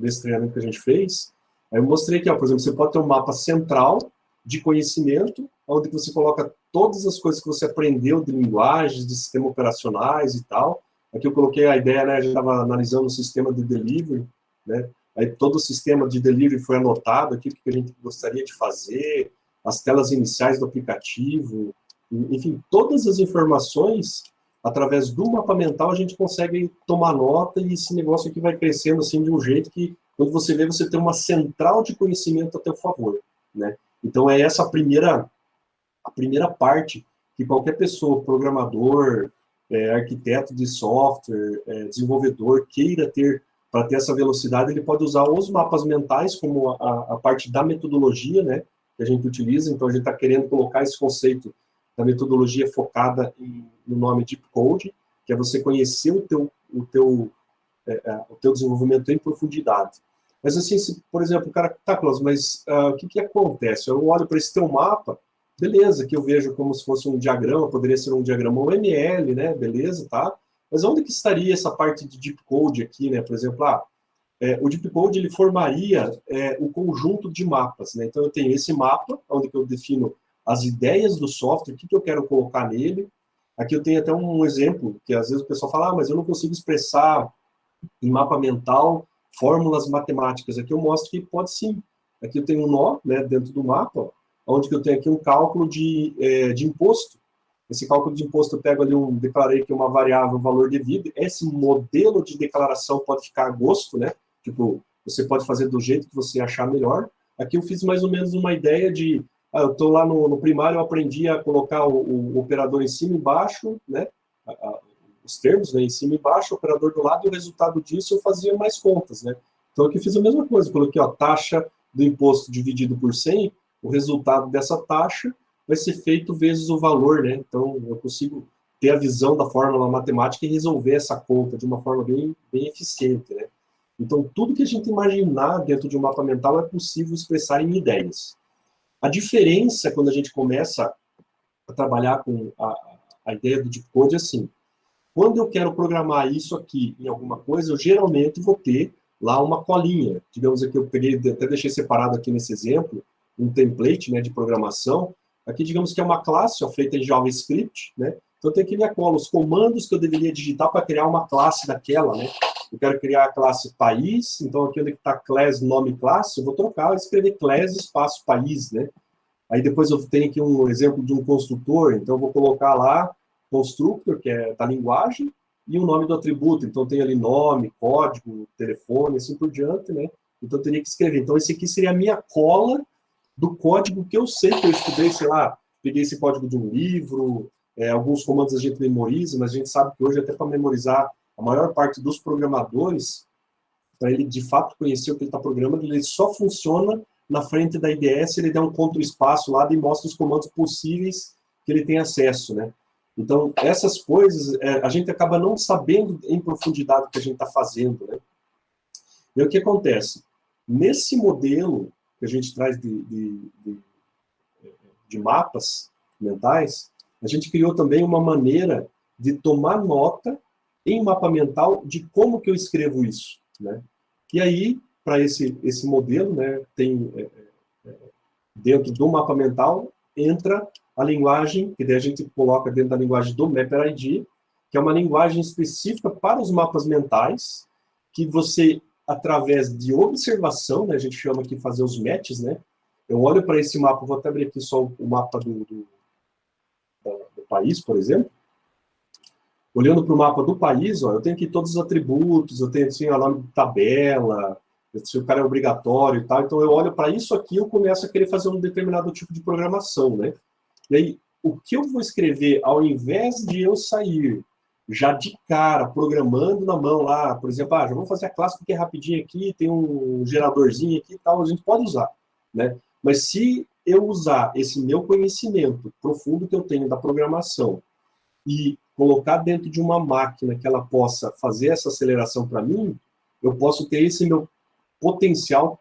desse treinamento que a gente fez. Aí eu mostrei aqui, por exemplo, você pode ter um mapa central de conhecimento, onde você coloca todas as coisas que você aprendeu de linguagens, de sistemas operacionais e tal. Aqui eu coloquei a ideia, né, a gente estava analisando o sistema de delivery, né? Aí todo o sistema de delivery foi anotado, aqui o que a gente gostaria de fazer, as telas iniciais do aplicativo, enfim, todas as informações, através do mapa mental, a gente consegue tomar nota e esse negócio aqui vai crescendo assim de um jeito que, quando você vê, você tem uma central de conhecimento a teu favor, né? Então, é essa a primeira parte que qualquer pessoa, programador, arquiteto de software, desenvolvedor, queira ter para ter essa velocidade, ele pode usar os mapas mentais como a parte da metodologia, né, que a gente utiliza. Então, a gente está querendo colocar esse conceito da metodologia focada no nome Deep Code, que é você conhecer o teu desenvolvimento em profundidade. Mas, assim, por exemplo, o cara, Klaus, mas o que acontece? Eu olho para esse teu mapa, beleza, que eu vejo como se fosse um diagrama, poderia ser um diagrama UML, né, beleza, tá? Mas onde que estaria essa parte de Deep Code aqui, né? Por exemplo, o Deep Code, ele formaria o conjunto de mapas, né? Então, eu tenho esse mapa, onde eu defino as ideias do software, o que eu quero colocar nele. Aqui eu tenho até um exemplo, que às vezes o pessoal fala, mas eu não consigo expressar em mapa mental fórmulas matemáticas. Aqui eu mostro que pode sim. Aqui eu tenho um nó, né, dentro do mapa, onde eu tenho aqui um cálculo de imposto. Esse cálculo de imposto eu pego ali, declarei que uma variável, valor devido. Esse modelo de declaração pode ficar a gosto, né? Tipo, você pode fazer do jeito que você achar melhor. Aqui eu fiz mais ou menos uma ideia de, eu estou lá no primário, eu aprendi a colocar o operador em cima e embaixo, né? Os termos, né, em cima e embaixo, o operador do lado, e o resultado disso eu fazia mais contas, né? Então, aqui eu fiz a mesma coisa, coloquei a taxa do imposto dividido por 100, o resultado dessa taxa vai ser feito vezes o valor, né? Então, eu consigo ter a visão da fórmula matemática e resolver essa conta de uma forma bem eficiente, né? Então, tudo que a gente imaginar dentro de um mapa mental é possível expressar em ideias. A diferença, quando a gente começa a trabalhar com a ideia do Deep Code, é assim, quando eu quero programar isso aqui em alguma coisa, eu geralmente vou ter lá uma colinha. Digamos aqui, eu peguei, até deixei separado aqui nesse exemplo, um template, né, de programação. Aqui, digamos que é uma classe, ó, feita em JavaScript, né? Então, tem aqui minha cola, os comandos que eu deveria digitar para criar uma classe daquela, né? Eu quero criar a classe país, então aqui onde está class, nome classe, eu vou trocar, escrever class, espaço país, né? Aí depois eu tenho aqui um exemplo de um construtor, então eu vou colocar lá constructor, que é da linguagem, e o nome do atributo. Então tem ali nome, código, telefone, assim por diante, né? Então eu teria que escrever. Então esse aqui seria a minha cola do código que eu sei, que eu estudei, sei lá, peguei esse código de um livro, alguns comandos a gente memoriza, mas a gente sabe que hoje até para memorizar a maior parte dos programadores, para ele de fato conhecer o que ele está programando, ele só funciona na frente da IDE se ele der um contra-espaço lá e mostra os comandos possíveis que ele tem acesso, né? Então, essas coisas, a gente acaba não sabendo em profundidade o que a gente está fazendo, né? E o que acontece? Nesse modelo que a gente traz de mapas mentais, a gente criou também uma maneira de tomar nota em mapa mental de como que eu escrevo isso, né? E aí, para esse modelo, né, tem dentro do mapa mental, entra a linguagem, que daí a gente coloca dentro da linguagem do MapID, que é uma linguagem específica para os mapas mentais, que você, através de observação, né, a gente chama aqui fazer os matches, né? Eu olho para esse mapa, vou até abrir aqui só o mapa do país, por exemplo. Olhando para o mapa do país, ó, eu tenho aqui todos os atributos, eu tenho assim, o nome de tabela, se o cara é obrigatório e tal. Então, eu olho para isso aqui e eu começo a querer fazer um determinado tipo de programação, né? E aí, o que eu vou escrever, ao invés de eu sair já de cara, programando na mão lá, por exemplo, já vou fazer a classe porque é rapidinho aqui, tem um geradorzinho aqui e tal, a gente pode usar, né? Mas se eu usar esse meu conhecimento profundo que eu tenho da programação e colocar dentro de uma máquina que ela possa fazer essa aceleração para mim, eu posso ter esse meu potencial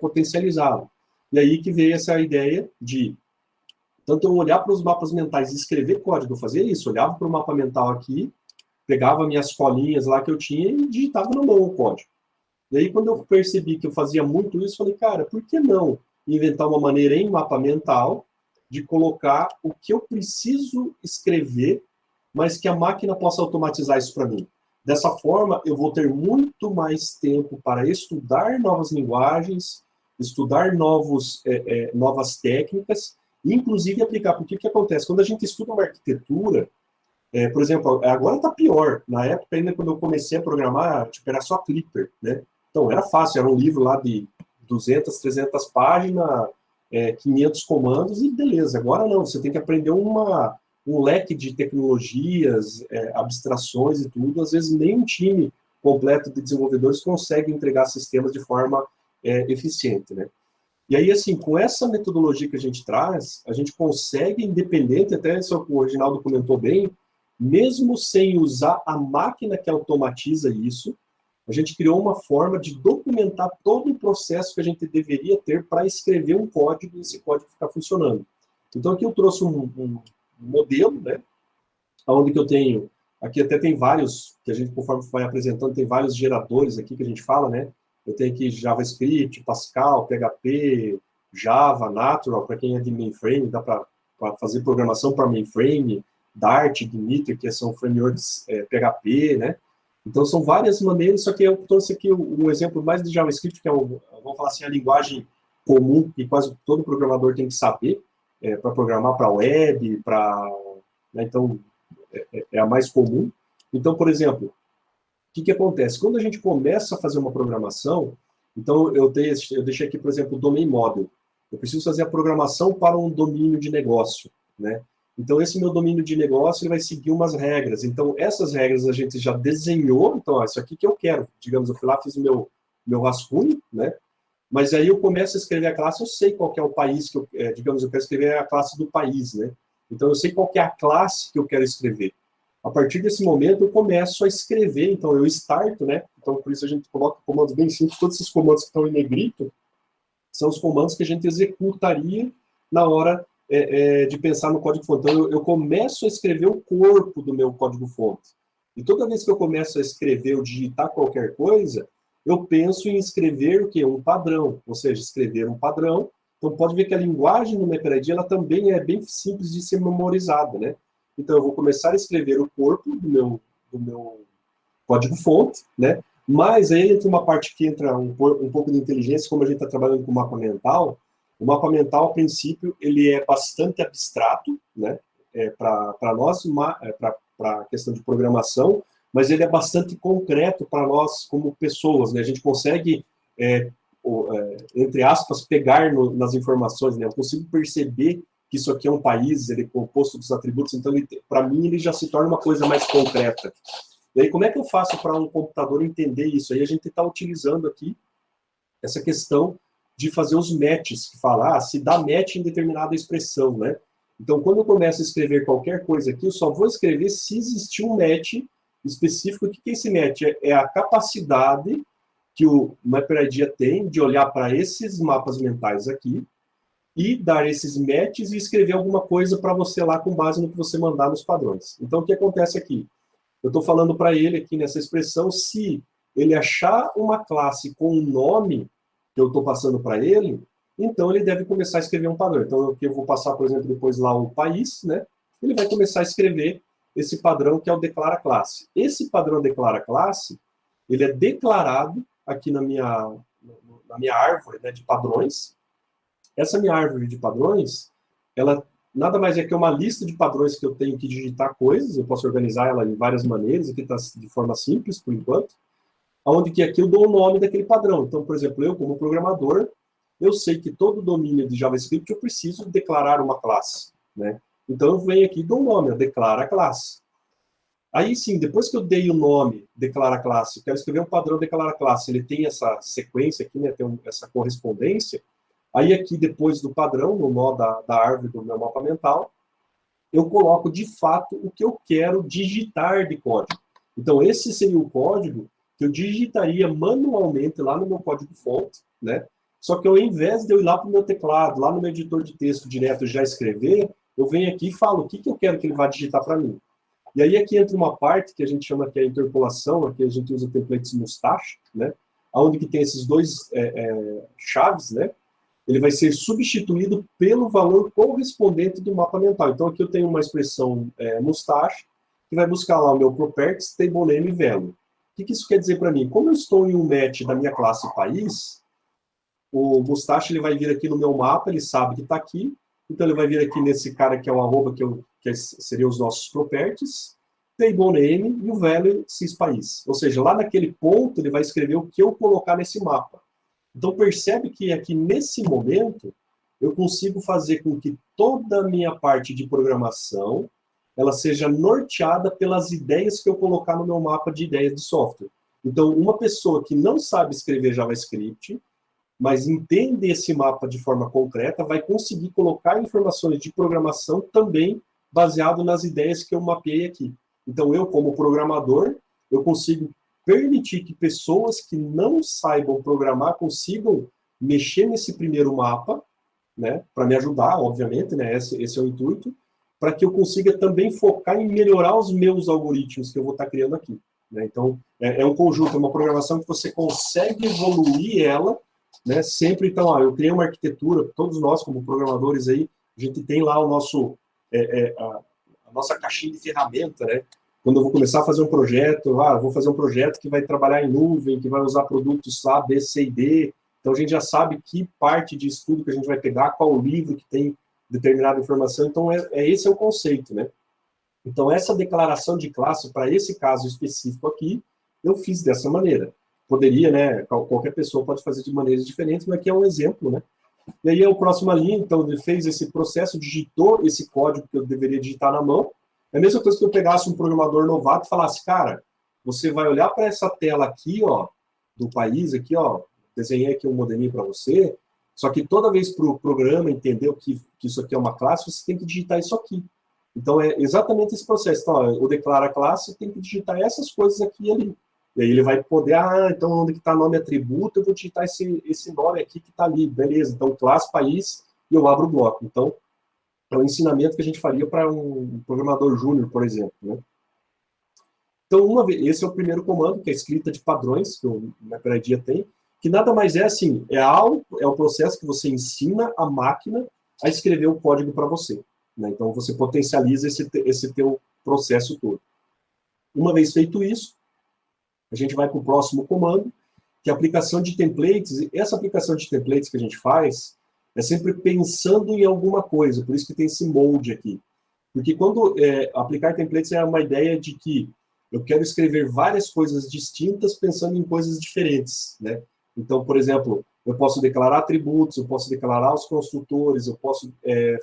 potencializado. E aí que veio essa ideia de tanto eu olhar para os mapas mentais e escrever código, eu fazia isso, olhava para o mapa mental aqui, pegava minhas colinhas lá que eu tinha e digitava na mão o código. E aí, quando eu percebi que eu fazia muito isso, falei, cara, por que não inventar uma maneira em mapa mental de colocar o que eu preciso escrever, mas que a máquina possa automatizar isso para mim? Dessa forma, eu vou ter muito mais tempo para estudar novas linguagens, estudar novas técnicas, e inclusive aplicar. Porque o que acontece? Quando a gente estuda uma arquitetura, por exemplo, agora está pior. Na época, ainda quando eu comecei a programar, tipo, era só Clipper, né? Então, era fácil, era um livro lá de 200, 300 páginas, 500 comandos, e beleza. Agora não, você tem que aprender um leque de tecnologias, abstrações e tudo. Às vezes, nem um time completo de desenvolvedores consegue entregar sistemas de forma eficiente, né? E aí, assim, com essa metodologia que a gente traz, a gente consegue, independente, até isso o Reginaldo comentou bem, mesmo sem usar a máquina que automatiza isso, a gente criou uma forma de documentar todo o processo que a gente deveria ter para escrever um código e esse código ficar funcionando. Então, aqui eu trouxe um modelo, né, onde que eu tenho, aqui até tem vários, que a gente, conforme vai apresentando, tem vários geradores aqui que a gente fala, né, eu tenho aqui JavaScript, Pascal, PHP, Java, Natural, para quem é de mainframe, dá para fazer programação para mainframe, Dart, Dimitri, que são frameworks PHP, né? Então, são várias maneiras, só que eu trouxe aqui um exemplo mais de JavaScript, que é, vamos falar assim, a linguagem comum que quase todo programador tem que saber para programar para web, né? Então, é a mais comum. Então, por exemplo, o que acontece? Quando a gente começa a fazer uma programação, então eu deixei aqui, por exemplo, o domain model. Eu preciso fazer a programação para um domínio de negócio, né? Então, esse meu domínio de negócio ele vai seguir umas regras. Então, essas regras a gente já desenhou. Então, isso aqui que eu quero. Digamos, eu fui lá, fiz o meu meu rascunho, né? Mas aí eu começo a escrever a classe, eu sei qual que é o país que eu, digamos, eu quero escrever a classe do país, né? Então eu sei qual que é a classe que eu quero escrever. A partir desse momento eu começo a escrever, então eu starto, né? Então por isso a gente coloca comandos bem simples, todos esses comandos que estão em negrito são os comandos que a gente executaria na hora de pensar no código-fonte. Então eu começo a escrever o corpo do meu código-fonte. E toda vez que eu começo a escrever ou digitar qualquer coisa, eu penso em escrever o quê? Um padrão, ou seja, escrever um padrão. Então, pode ver que a linguagem no MapReD, ela também é bem simples de ser memorizada, né? Então, eu vou começar a escrever o corpo do meu código-fonte, né? Mas aí entra uma parte que entra um pouco de inteligência, como a gente está trabalhando com o mapa mental. O mapa mental, a princípio, ele é bastante abstrato, né? Para nós, para a questão de programação, mas ele é bastante concreto para nós como pessoas, né? A gente consegue, entre aspas, pegar nas informações, né? Eu consigo perceber que isso aqui é um país, ele é composto dos atributos, então, para mim, ele já se torna uma coisa mais concreta. E aí, como é que eu faço para um computador entender isso? Aí a gente está utilizando aqui essa questão de fazer os matches, que fala, se dá match em determinada expressão, né? Então, quando eu começo a escrever qualquer coisa aqui, eu só vou escrever se existir um match específico. O que é esse match? É a capacidade que o MapReD tem de olhar para esses mapas mentais aqui e dar esses matches e escrever alguma coisa para você lá com base no que você mandar nos padrões. Então, o que acontece aqui? Eu estou falando para ele aqui nessa expressão, se ele achar uma classe com um nome que eu estou passando para ele, então ele deve começar a escrever um padrão. Então, eu vou passar, por exemplo, depois lá o país, né? Ele vai começar a escrever esse padrão que é o declara classe. Esse padrão declara classe, ele é declarado aqui na minha árvore, né, de padrões. Essa minha árvore de padrões, ela nada mais é que uma lista de padrões que eu tenho que digitar coisas, eu posso organizar ela em várias maneiras, aqui está de forma simples, por enquanto, onde que aqui eu dou o nome daquele padrão. Então, por exemplo, eu, como programador, eu sei que todo domínio de JavaScript eu preciso declarar uma classe, né? Então, eu venho aqui e dou um nome, eu declaro a classe. Aí, sim, depois que eu dei o nome, declara a classe, eu quero escrever um padrão, declara a classe, ele tem essa sequência aqui, né, tem essa correspondência. Aí, aqui, depois do padrão, no nó da árvore do meu mapa mental, eu coloco, de fato, o que eu quero digitar de código. Então, esse seria o código que eu digitaria manualmente lá no meu código-fonte, né? Só que ao invés de eu ir lá para o meu teclado, lá no meu editor de texto direto já escrever, eu venho aqui e falo o que eu quero que ele vá digitar para mim. E aí aqui entra uma parte que a gente chama que é a interpolação, aqui a gente usa templates mustache, né? Onde que tem esses dois chaves, né? Ele vai ser substituído pelo valor correspondente do mapa mental. Então aqui eu tenho uma expressão mustache, que vai buscar lá o meu properties, table name e value. O que isso quer dizer para mim? Como eu estou em um match da minha classe país, o mustache ele vai vir aqui no meu mapa, ele sabe que está aqui, então ele vai vir aqui nesse cara que é o arroba, que seria os nossos properties, table name e o value cispaís. Ou seja, lá naquele ponto ele vai escrever o que eu colocar nesse mapa. Então percebe que aqui nesse momento eu consigo fazer com que toda a minha parte de programação ela seja norteada pelas ideias que eu colocar no meu mapa de ideias de software. Então, uma pessoa que não sabe escrever JavaScript, mas entende esse mapa de forma concreta, vai conseguir colocar informações de programação também baseado nas ideias que eu mapeei aqui. Então, eu, como programador, eu consigo permitir que pessoas que não saibam programar consigam mexer nesse primeiro mapa, né, para me ajudar, obviamente, né, esse é o intuito, para que eu consiga também focar em melhorar os meus algoritmos que eu vou estar criando aqui, né? Então, é um conjunto, é uma programação que você consegue evoluir ela, né? Sempre, então, eu criei uma arquitetura, todos nós, como programadores aí, a gente tem lá o nosso, a nossa caixinha de ferramenta, né? Quando eu vou começar a fazer um projeto, eu vou fazer um projeto que vai trabalhar em nuvem, que vai usar produtos A, B, C e D, então a gente já sabe que parte de estudo que a gente vai pegar, qual o livro que tem determinada informação, então esse é o conceito, né? Então essa declaração de classe, para esse caso específico aqui, eu fiz dessa maneira. Poderia, né, qualquer pessoa pode fazer de maneiras diferentes, mas aqui é um exemplo, né? E aí é o próximo linha, então ele fez esse processo, digitou esse código que eu deveria digitar na mão. É a mesma coisa que eu pegasse um programador novato e falasse, cara, você vai olhar para essa tela aqui, ó, do país aqui, ó, desenhei aqui um modelinho para você, só que toda vez para o programa entender que isso aqui é uma classe, você tem que digitar isso aqui. Então, é exatamente esse processo. Então, ó, eu declaro a classe, tem que digitar essas coisas aqui e ali. E aí ele vai poder, então onde que está nome atributo, eu vou digitar esse nome aqui que está ali, beleza. Então, classe, país, e eu abro o bloco. Então, é um ensinamento que a gente faria para um programador júnior, por exemplo, né? Então, esse é o primeiro comando, que é a escrita de padrões, que o MapReIDEA tem, que nada mais é assim, é o processo que você ensina a máquina a escrever o código para você, né? Então, você potencializa esse teu processo todo. Uma vez feito isso, a gente vai para o próximo comando, que é a aplicação de templates. E essa aplicação de templates que a gente faz é sempre pensando em alguma coisa, por isso que tem esse molde aqui. Porque quando aplicar templates é uma ideia de que eu quero escrever várias coisas distintas pensando em coisas diferentes, né? Então, por exemplo, eu posso declarar atributos, eu posso declarar os construtores, eu posso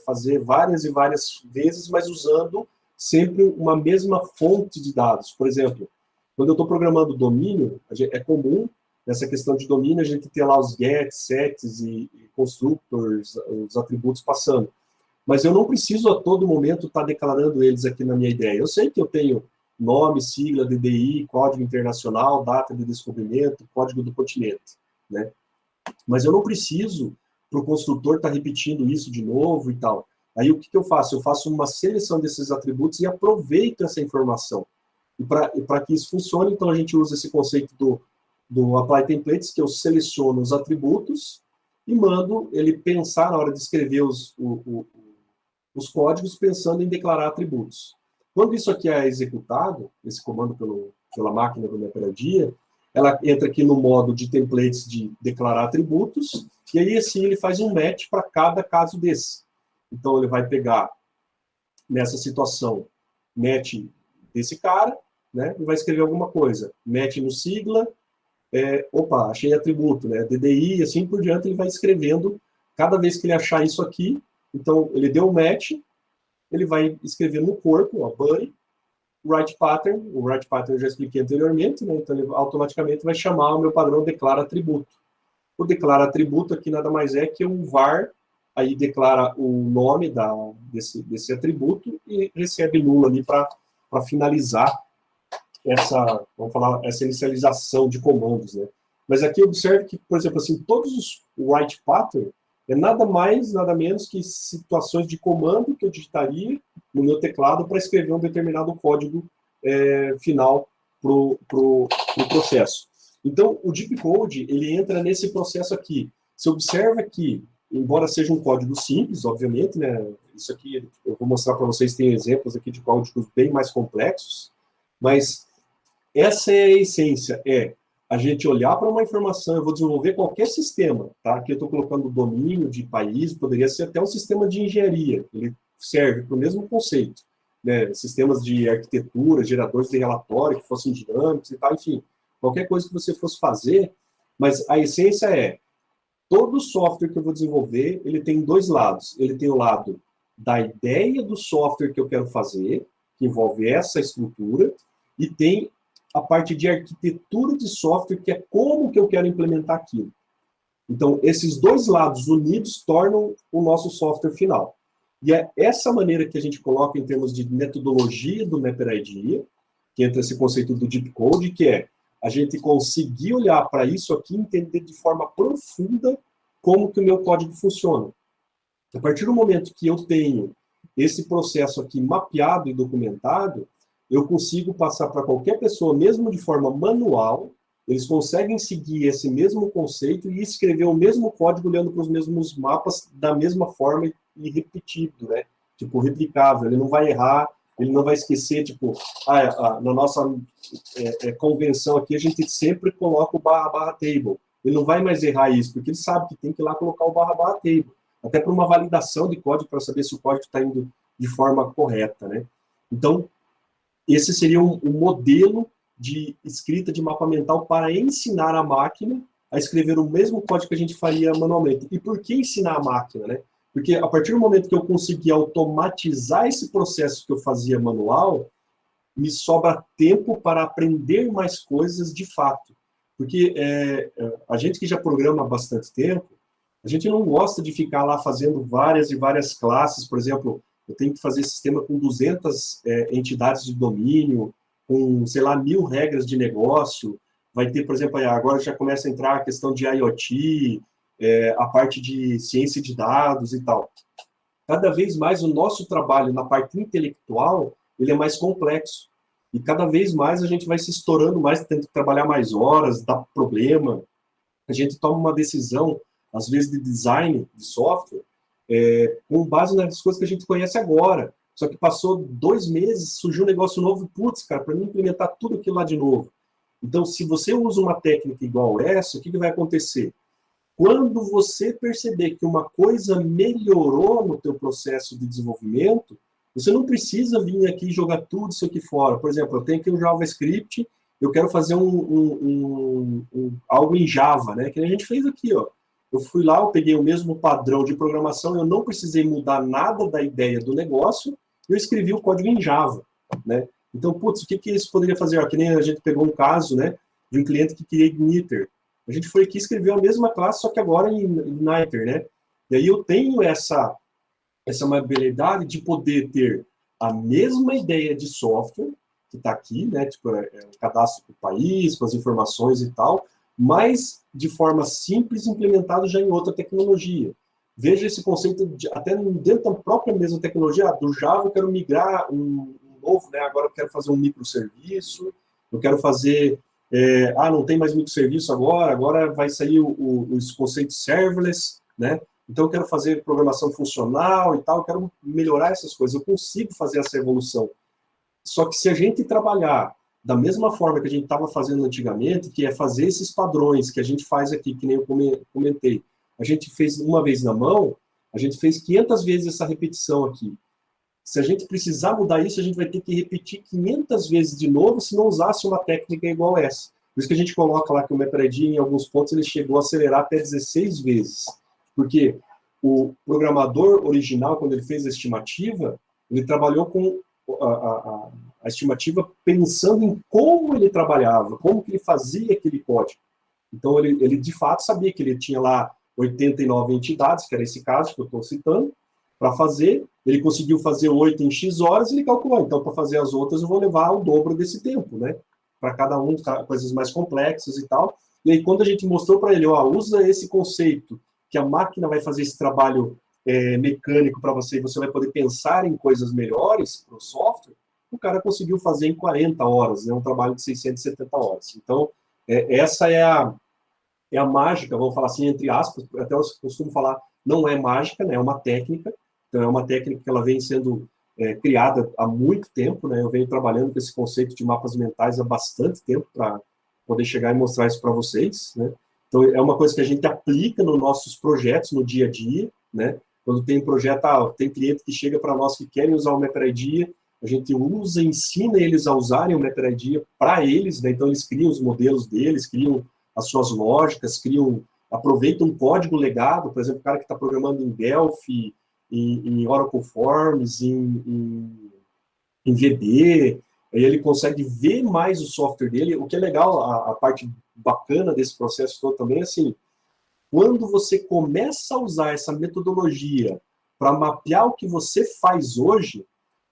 fazer várias e várias vezes, mas usando sempre uma mesma fonte de dados. Por exemplo, quando eu estou programando domínio, é comum, nessa questão de domínio, a gente ter lá os gets, sets e constructors, os atributos passando. Mas eu não preciso a todo momento estar declarando eles aqui na minha ideia. Eu sei que eu tenho nome, sigla, DDI, código internacional, data de descobrimento, código do continente, né? Mas eu não preciso para o construtor estar repetindo isso de novo e tal. Aí o que eu faço? Eu faço uma seleção desses atributos e aproveito essa informação. E para que isso funcione, então a gente usa esse conceito do Apply Templates, que eu seleciono os atributos e mando ele pensar na hora de escrever os códigos pensando em declarar atributos. Quando isso aqui é executado, esse comando pela máquina do MapReIDEA, ela entra aqui no modo de templates de declarar atributos, e aí assim ele faz um match para cada caso desse. Então ele vai pegar, nessa situação, match desse cara, né, e vai escrever alguma coisa. Match no sigla, opa, achei atributo, né, DDI, e assim por diante, ele vai escrevendo, cada vez que ele achar isso aqui, então ele deu o match, ele vai escrever no corpo, ó, buddy, write pattern, o write pattern eu já expliquei anteriormente, né, então ele automaticamente vai chamar o meu padrão declara atributo. O declara atributo aqui nada mais é que um var, aí declara o nome desse atributo e recebe nulo ali para finalizar essa inicialização de comandos, né? Mas aqui observe que, por exemplo, assim, todos os write pattern é nada mais, nada menos que situações de comando que eu digitaria no meu teclado para escrever um determinado código final para o processo. Então, o Deep Code, ele entra nesse processo aqui. Você observa que, embora seja um código simples, obviamente, né, isso aqui eu vou mostrar para vocês, tem exemplos aqui de códigos bem mais complexos, mas essa é a essência, a gente olhar para uma informação, eu vou desenvolver qualquer sistema, tá? Aqui eu estou colocando domínio de país, poderia ser até um sistema de engenharia, ele serve para o mesmo conceito, né? Sistemas de arquitetura, geradores de relatório que fossem dinâmicos e tal, enfim, qualquer coisa que você fosse fazer, mas a essência todo software que eu vou desenvolver, ele tem dois lados, ele tem o lado da ideia do software que eu quero fazer, que envolve essa estrutura, e tem a parte de arquitetura de software, que é como que eu quero implementar aquilo. Então, esses dois lados unidos tornam o nosso software final. E é essa maneira que a gente coloca em termos de metodologia do MapReIDEA, que entra esse conceito do Deep Code, que é a gente conseguir olhar para isso aqui e entender de forma profunda como que o meu código funciona. A partir do momento que eu tenho esse processo aqui mapeado e documentado, eu consigo passar para qualquer pessoa, mesmo de forma manual, eles conseguem seguir esse mesmo conceito e escrever o mesmo código olhando para os mesmos mapas da mesma forma e repetido, né? Tipo, replicável, ele não vai errar, ele não vai esquecer, tipo, na nossa convenção aqui, a gente sempre coloca o barra table. Ele não vai mais errar isso, porque ele sabe que tem que ir lá colocar o barra table. Até para uma validação de código, para saber se o código está indo de forma correta, né? Então, esse seria um modelo de escrita de mapa mental para ensinar a máquina a escrever o mesmo código que a gente faria manualmente. E por que ensinar a máquina, né? Porque a partir do momento que eu conseguir automatizar esse processo que eu fazia manual, me sobra tempo para aprender mais coisas de fato. Porque a gente que já programa há bastante tempo, a gente não gosta de ficar lá fazendo várias e várias classes. Por exemplo, eu tenho que fazer sistema com 200 entidades de domínio, com, sei lá, 1000 regras de negócio. Vai ter, por exemplo, agora já começa a entrar a questão de IoT, a parte de ciência de dados e tal. Cada vez mais o nosso trabalho na parte intelectual, ele é mais complexo. E cada vez mais a gente vai se estourando mais, tendo que trabalhar mais horas, dá problema. A gente toma uma decisão, às vezes, de design de software, com base nas coisas que a gente conhece agora. Só que passou 2 meses, surgiu um negócio novo, putz, cara, para mim implementar tudo aquilo lá de novo. Então, se você usa uma técnica igual essa, o que vai acontecer? Quando você perceber que uma coisa melhorou no teu processo de desenvolvimento, você não precisa vir aqui e jogar tudo isso aqui fora. Por exemplo, eu tenho aqui um JavaScript, eu quero fazer algo em Java, né? Que a gente fez aqui, ó. Eu fui lá, eu peguei o mesmo padrão de programação, eu não precisei mudar nada da ideia do negócio, eu escrevi o código em Java, né? Então, putz, o que isso poderia fazer? Ó, que nem a gente pegou um caso, né, de um cliente que queria Igniter. A gente foi aqui e escreveu a mesma classe, só que agora em Igniter, né? E aí eu tenho essa habilidade de poder ter a mesma ideia de software, que está aqui, né, tipo, o cadastro do país, com as informações e tal, mas de forma simples, implementado já em outra tecnologia. Veja esse conceito, até dentro da própria mesma tecnologia, do Java eu quero migrar um novo, né, agora eu quero fazer um microserviço, eu quero fazer, não tem mais microserviço agora vai sair os conceitos serverless, né, então eu quero fazer programação funcional e tal, eu quero melhorar essas coisas, eu consigo fazer essa evolução. Só que se a gente trabalhar da mesma forma que a gente estava fazendo antigamente, que é fazer esses padrões que a gente faz aqui, que nem eu comentei, a gente fez uma vez na mão, a gente fez 500 vezes essa repetição aqui. Se a gente precisar mudar isso, a gente vai ter que repetir 500 vezes de novo se não usasse uma técnica igual essa. Por isso que a gente coloca lá que o MapReD, em alguns pontos, ele chegou a acelerar até 16 vezes. Porque o programador original, quando ele fez a estimativa, ele trabalhou com a estimativa pensando em como ele trabalhava, como que ele fazia aquele código. Então, ele de fato sabia que ele tinha lá 89 entidades, que era esse caso que eu estou citando, para fazer. Ele conseguiu fazer 8 em X horas e ele calculou. Então, para fazer as outras, eu vou levar o dobro desse tempo, né? Para cada um, coisas mais complexas e tal. E aí, quando a gente mostrou para ele, usa esse conceito, que a máquina vai fazer esse trabalho mecânico para você, e você vai poder pensar em coisas melhores para o software, o cara conseguiu fazer em 40 horas, né? Um trabalho de 670 horas. Então, essa é a mágica, vamos falar assim, entre aspas, até eu costumo falar, não é mágica, né? É uma técnica. Então, é uma técnica que ela vem sendo criada há muito tempo, né? Eu venho trabalhando com esse conceito de mapas mentais há bastante tempo para poder chegar e mostrar isso para vocês, né? Então, é uma coisa que a gente aplica nos nossos projetos, no dia a dia, né? Quando tem projeto, tem cliente que chega para nós que querem usar o MapReD, a gente usa, ensina eles a usarem o MapReD para eles, né? Então, eles criam os modelos deles, criam as suas lógicas, aproveitam um código legado, por exemplo, o cara que está programando em Delphi, em Oracle Forms, em VB, aí ele consegue ver mais o software dele. O que é legal, a parte bacana desse processo todo também é assim, quando você começa a usar essa metodologia para mapear o que você faz hoje,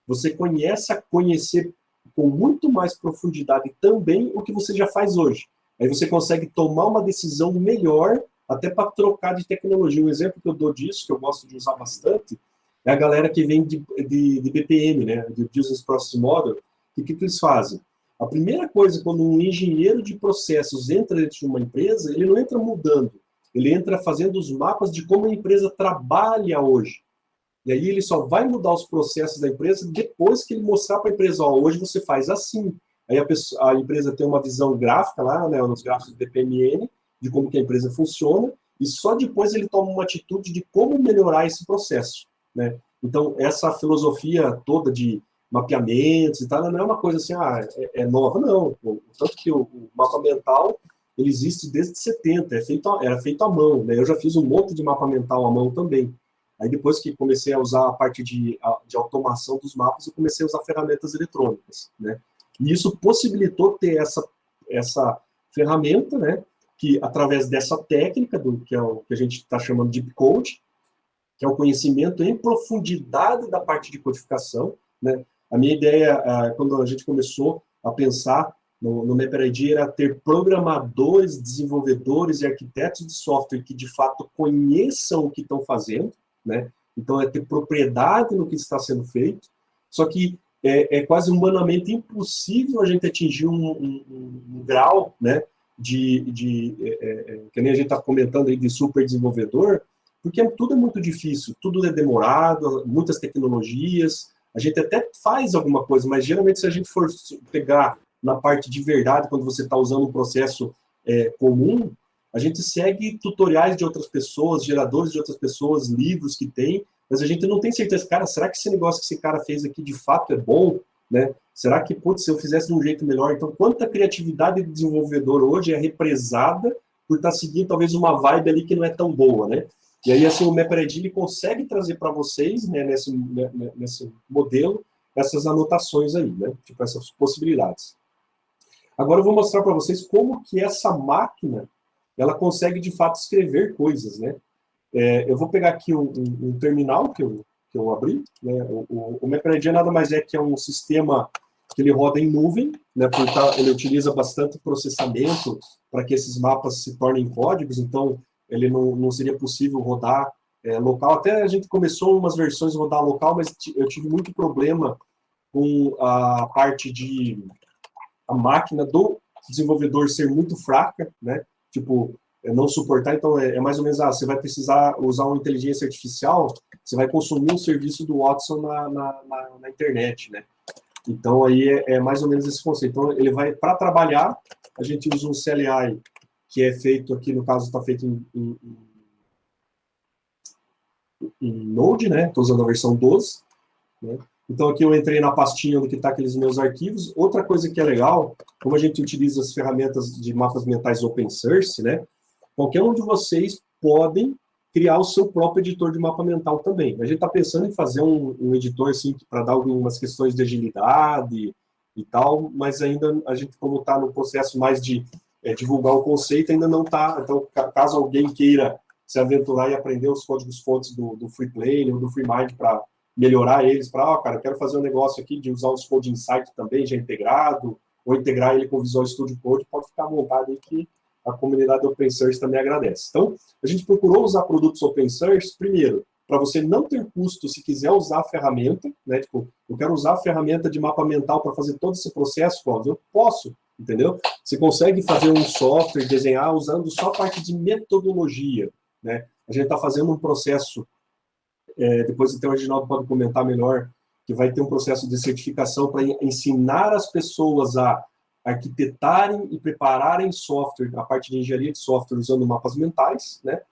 você começa a conhecer com muito mais profundidade também o que você já faz hoje. Aí você consegue tomar uma decisão melhor até para trocar de tecnologia. Um exemplo que eu dou disso, que eu gosto de usar bastante, é a galera que vem de BPM, né, de Business Process Model. E o que eles fazem? A primeira coisa, quando um engenheiro de processos entra dentro de uma empresa, ele não entra mudando, ele entra fazendo os mapas de como a empresa trabalha hoje. E aí ele só vai mudar os processos da empresa depois que ele mostrar para a empresa, hoje você faz assim. Aí a empresa tem uma visão gráfica lá, né, nos gráficos do DPMN, de como que a empresa funciona, e só depois ele toma uma atitude de como melhorar esse processo, né? Então, essa filosofia toda de mapeamentos e tal, não é uma coisa assim, é nova, não. Tanto que o mapa mental, ele existe desde 70, era feito à mão, né? Eu já fiz um monte de mapa mental à mão também. Aí depois que comecei a usar a parte de automação dos mapas, eu comecei a usar ferramentas eletrônicas, né? E isso possibilitou ter essa ferramenta, né, que através dessa técnica, que é o que a gente está chamando de Deep Code, que é o conhecimento em profundidade da parte de codificação, né? A minha ideia, quando a gente começou a pensar no MapRID, era ter programadores, desenvolvedores e arquitetos de software que, de fato, conheçam o que estão fazendo, né? Então, é ter propriedade no que está sendo feito, só que é quase humanamente impossível a gente atingir um grau, né, que nem a gente está comentando aí de super desenvolvedor, porque tudo é muito difícil, tudo é demorado, muitas tecnologias, a gente até faz alguma coisa, mas geralmente se a gente for pegar na parte de verdade, quando você está usando um processo comum, a gente segue tutoriais de outras pessoas, geradores de outras pessoas, livros que tem, mas a gente não tem certeza, cara, será que esse negócio que esse cara fez aqui de fato é bom? Né? Será que, putz, se eu fizesse de um jeito melhor? Então, quanta criatividade do desenvolvedor hoje é represada por estar seguindo talvez uma vibe ali que não é tão boa, né? E aí, assim, o MapRID ele consegue trazer para vocês, né, nesse modelo, essas anotações aí, né? Tipo, essas possibilidades. Agora eu vou mostrar para vocês como que essa máquina, ela consegue, de fato, escrever coisas, né? Eu vou pegar aqui um terminal que eu abri, né? O MapRID nada mais é que é um sistema que ele roda em nuvem, né? Porque ele utiliza bastante processamento para que esses mapas se tornem códigos, então ele não seria possível rodar local. Até a gente começou umas versões a rodar local, mas eu tive muito problema com a parte de a máquina do desenvolvedor ser muito fraca, né? Tipo, não suportar, então mais ou menos, você vai precisar usar uma inteligência artificial, você vai consumir um serviço do Watson na internet, né? Então, aí é mais ou menos esse conceito. Então, ele vai, para trabalhar, a gente usa um CLI, que é feito aqui, no caso, está feito em Node, né? Estou usando a versão 12, né? Então, aqui eu entrei na pastinha onde está aqueles meus arquivos. Outra coisa que é legal, como a gente utiliza as ferramentas de mapas mentais open source, né? Qualquer um de vocês podem criar o seu próprio editor de mapa mental também. A gente está pensando em fazer um editor assim, para dar algumas questões de agilidade e tal, mas ainda a gente, como está no processo mais de divulgar o conceito, ainda não está. Então, caso alguém queira se aventurar e aprender os códigos-fontes do FreePlane ou do FreeMind para melhorar eles, para, cara, eu quero fazer um negócio aqui de usar os Code Insight também, já integrado, ou integrar ele com o Visual Studio Code, pode ficar à vontade aí que a comunidade open source também agradece. Então, a gente procurou usar produtos open source, primeiro, para você não ter custo se quiser usar a ferramenta, né? Tipo, eu quero usar a ferramenta de mapa mental para fazer todo esse processo, Cláudio, eu posso, entendeu? Você consegue fazer um software, desenhar usando só a parte de metodologia, né? A gente está fazendo um processo, depois até o Reginaldo pode comentar melhor, que vai ter um processo de certificação para ensinar as pessoas a arquitetarem e prepararem software, a parte de engenharia de software usando mapas mentais, né?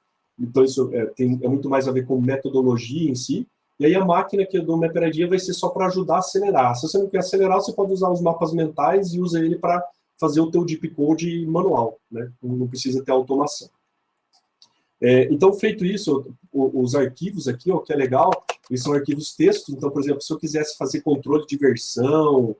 Então isso é muito mais a ver com metodologia em si. E aí a máquina que eu dou MapRID vai ser só para ajudar a acelerar. Se você não quer acelerar, você pode usar os mapas mentais e usa ele para fazer o teu deep code manual, né? Não precisa ter automação. Então, feito isso, os arquivos aqui, ó, que é legal, eles são arquivos textos. Então, por exemplo, se eu quisesse fazer controle de versão,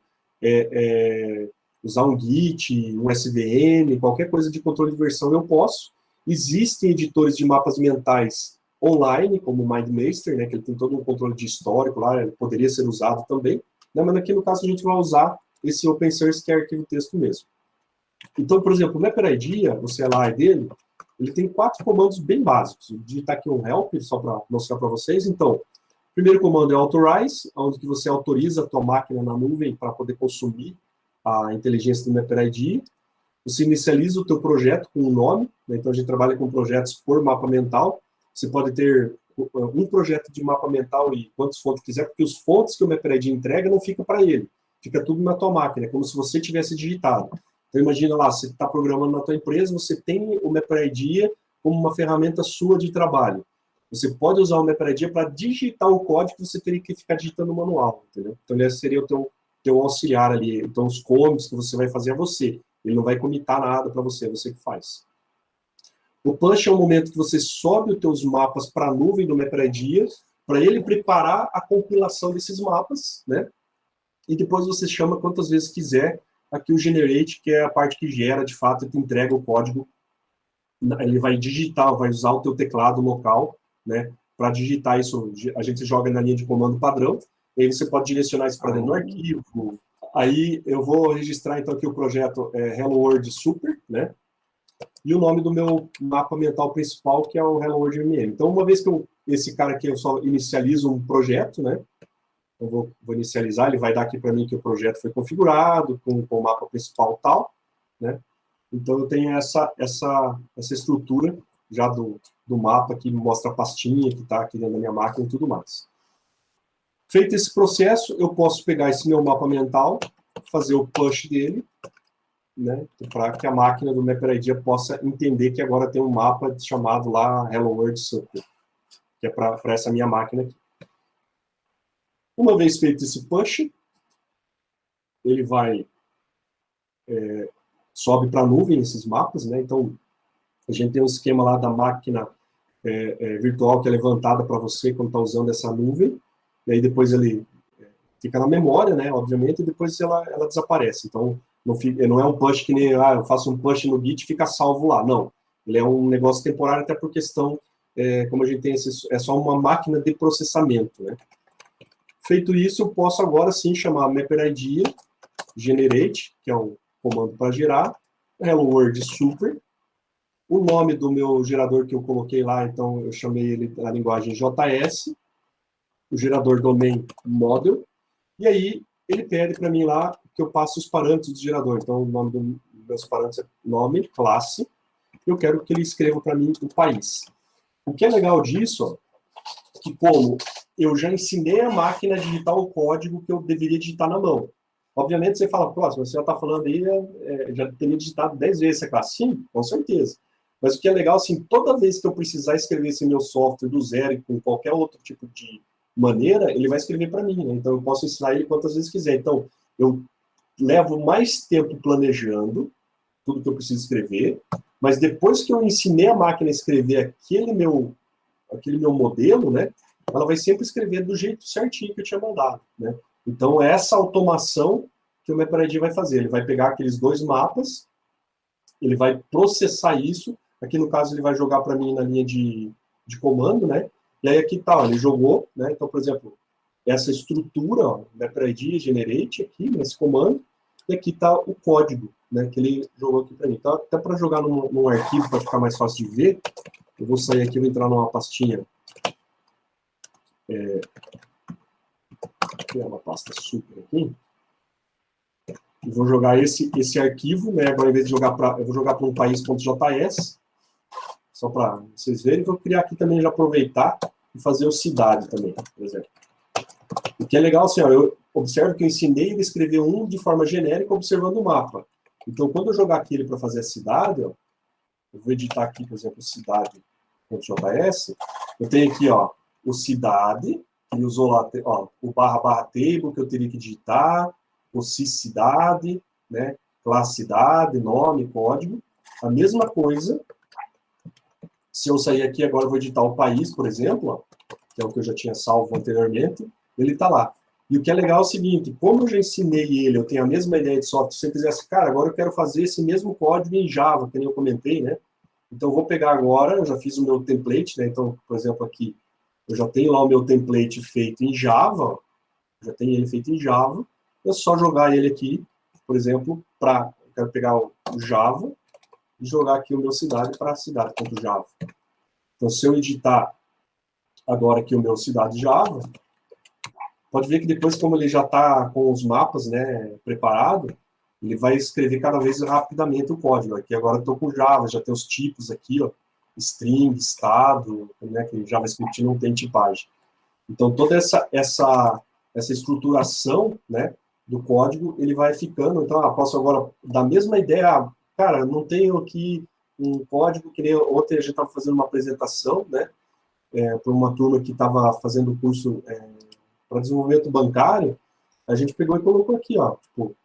usar um Git, um SVN, qualquer coisa de controle de versão eu posso. Existem editores de mapas mentais online, como o MindMaster, né, que ele tem todo um controle de histórico lá, ele poderia ser usado também, né, mas aqui no caso a gente vai usar esse open source que é arquivo texto mesmo. Então, por exemplo, o MapRID, o CLI dele, ele tem 4 comandos bem básicos. Vou digitar aqui um help, só para mostrar para vocês. Então, o primeiro comando é authorize, onde que você autoriza a tua máquina na nuvem para poder consumir a inteligência do MapRID. Você inicializa o teu projeto com um nome, né? Então a gente trabalha com projetos por mapa mental. Você pode ter um projeto de mapa mental e quantas fontes quiser, porque os fontes que o MapRID entrega não fica para ele, fica tudo na tua máquina, é como se você tivesse digitado. Então imagina lá, você está programando na tua empresa, você tem o MapRID como uma ferramenta sua de trabalho. Você pode usar o MapRID para digitar o código que você teria que ficar digitando manual, entendeu? Então esse seria o teu auxiliar ali. Então os commits que você vai fazer é você. Ele não vai comitar nada para você, é você que faz. O push é o momento que você sobe os teus mapas para a nuvem do MapRID, para ele preparar a compilação desses mapas, né? E depois você chama quantas vezes quiser aqui o generate, que é a parte que gera, de fato, e te entrega o código. Ele vai digitar, vai usar o teu teclado local, né, para digitar isso. A gente joga na linha de comando padrão, e aí você pode direcionar isso para dentro do arquivo. Aí eu vou registrar, então, aqui o projeto Hello World Super, né, e o nome do meu mapa mental principal, que é o Hello World MM. Então, uma vez que esse cara aqui, eu só inicializo um projeto, né, eu vou inicializar, ele vai dar aqui para mim que o projeto foi configurado, com o mapa principal tal, né, então eu tenho essa estrutura já do mapa que mostra a pastinha que está aqui dentro da minha máquina e tudo mais. Feito esse processo, eu posso pegar esse meu mapa mental, fazer o push dele, né, para que a máquina do MapIDea possa entender que agora tem um mapa chamado lá Hello World Super, que é para essa minha máquina aqui. Uma vez feito esse push, ele vai sobe para a nuvem esses mapas, né? Então a gente tem um esquema lá da máquina virtual que é levantada para você quando está usando essa nuvem, e aí depois ele fica na memória, né? Obviamente, e depois ela desaparece. Então não é um push que nem eu faço um push no Git e fica salvo lá. Não, ele é um negócio temporário até por questão como a gente tem é só uma máquina de processamento, né? Feito isso, eu posso agora sim chamar MapIDea generate, que é o comando para gerar, Hello World Super. O nome do meu gerador que eu coloquei lá, então eu chamei ele na linguagem JS, o gerador domain model, e aí ele pede para mim lá que eu passe os parâmetros do gerador. Então o nome dos meus parâmetros é nome, classe, eu quero que ele escreva para mim o país. O que é legal disso, ó, que como eu já ensinei a máquina a digitar o código que eu deveria digitar na mão. Obviamente você fala, pô, se você já está falando aí, já teria digitado 10 vezes essa classe. Sim, com certeza. Mas o que é legal, assim, toda vez que eu precisar escrever esse meu software do zero e com qualquer outro tipo de maneira, ele vai escrever para mim, né? Então eu posso ensinar ele quantas vezes quiser. Então eu levo mais tempo planejando tudo que eu preciso escrever, mas depois que eu ensinei a máquina a escrever aquele meu modelo, né, ela vai sempre escrever do jeito certinho que eu tinha mandado, né? Então, essa automação que o MapIDea vai fazer, ele vai pegar aqueles dois mapas, ele vai processar isso, aqui no caso ele vai jogar para mim na linha de comando, né? E aí aqui tá, ó, ele jogou, né? Então, por exemplo, essa estrutura, ó, MapIDea generate aqui, nesse comando, e aqui tá o código, né, que ele jogou aqui para mim. Então, até para jogar num arquivo, para ficar mais fácil de ver, eu vou sair aqui, vou entrar numa pastinha, que é uma pasta super aqui, e vou jogar esse arquivo, né, agora em vez de jogar eu vou jogar para um país.js, só para vocês verem, vou criar aqui também, já aproveitar e fazer o cidade também, por exemplo. O que é legal, assim, ó, eu observo que eu ensinei ele a escrever um de forma genérica, observando o mapa. Então, quando eu jogar aqui ele para fazer a cidade, ó, eu vou editar aqui, por exemplo, cidade.js, eu tenho aqui, ó, o cidade, que usou lá, ó, o /table que eu teria que digitar, o cidade, né, classe cidade, nome, código. A mesma coisa, se eu sair aqui agora, eu vou editar o país, por exemplo, ó, que é o que eu já tinha salvo anteriormente, ele está lá. E o que é legal é o seguinte, como eu já ensinei ele, eu tenho a mesma ideia de software, se você quisesse, cara, agora eu quero fazer esse mesmo código em Java, que nem eu comentei, né? Então, eu vou pegar agora, eu já fiz o meu template, né? Então, por exemplo, aqui, eu já tenho lá o meu template feito em Java, já tenho ele feito em Java, é só jogar ele aqui, por exemplo, eu quero pegar o Java e jogar aqui o meu cidade para cidade.java. Então, se eu editar agora aqui o meu cidade Java, pode ver que depois, como ele já está com os mapas, né, preparado, ele vai escrever cada vez rapidamente o código. Aqui agora eu estou com Java, já tem os tipos aqui, ó, string, estado, né, que JavaScript não tem tipagem. Então, toda essa estruturação, né, do código, ele vai ficando. Então, posso agora, da mesma ideia, cara, não tenho aqui um código, que nem ontem a gente estava fazendo uma apresentação, né, para uma turma que estava fazendo o curso para desenvolvimento bancário, a gente pegou e colocou aqui, ó, tipo,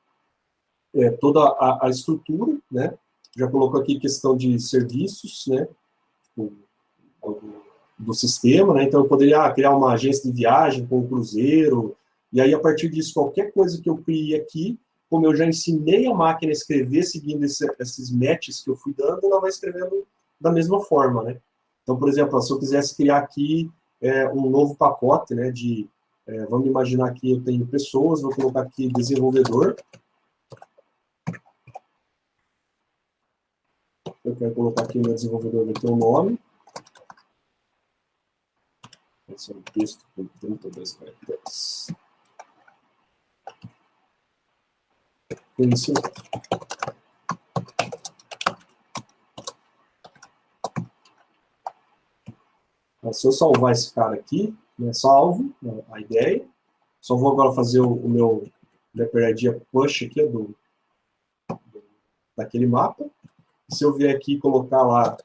toda a estrutura, né, já colocou aqui questão de serviços, né, tipo, do sistema, né, então eu poderia criar uma agência de viagem com um cruzeiro, e aí a partir disso, qualquer coisa que eu crie aqui, como eu já ensinei a máquina a escrever seguindo esses matches que eu fui dando, ela vai escrevendo da mesma forma, né? Então, por exemplo, se eu quisesse criar aqui um novo pacote, né, vamos imaginar que eu tenho pessoas, vou colocar aqui desenvolvedor. Eu quero colocar aqui o meu desenvolvedor, vai ter um nome. Esse é um texto com 32 caracteres. Isso. Se eu salvar esse cara aqui, né, salvo a ideia. Só vou agora fazer o meu leopardinha push aqui daquele mapa. Se eu vier aqui e colocar lá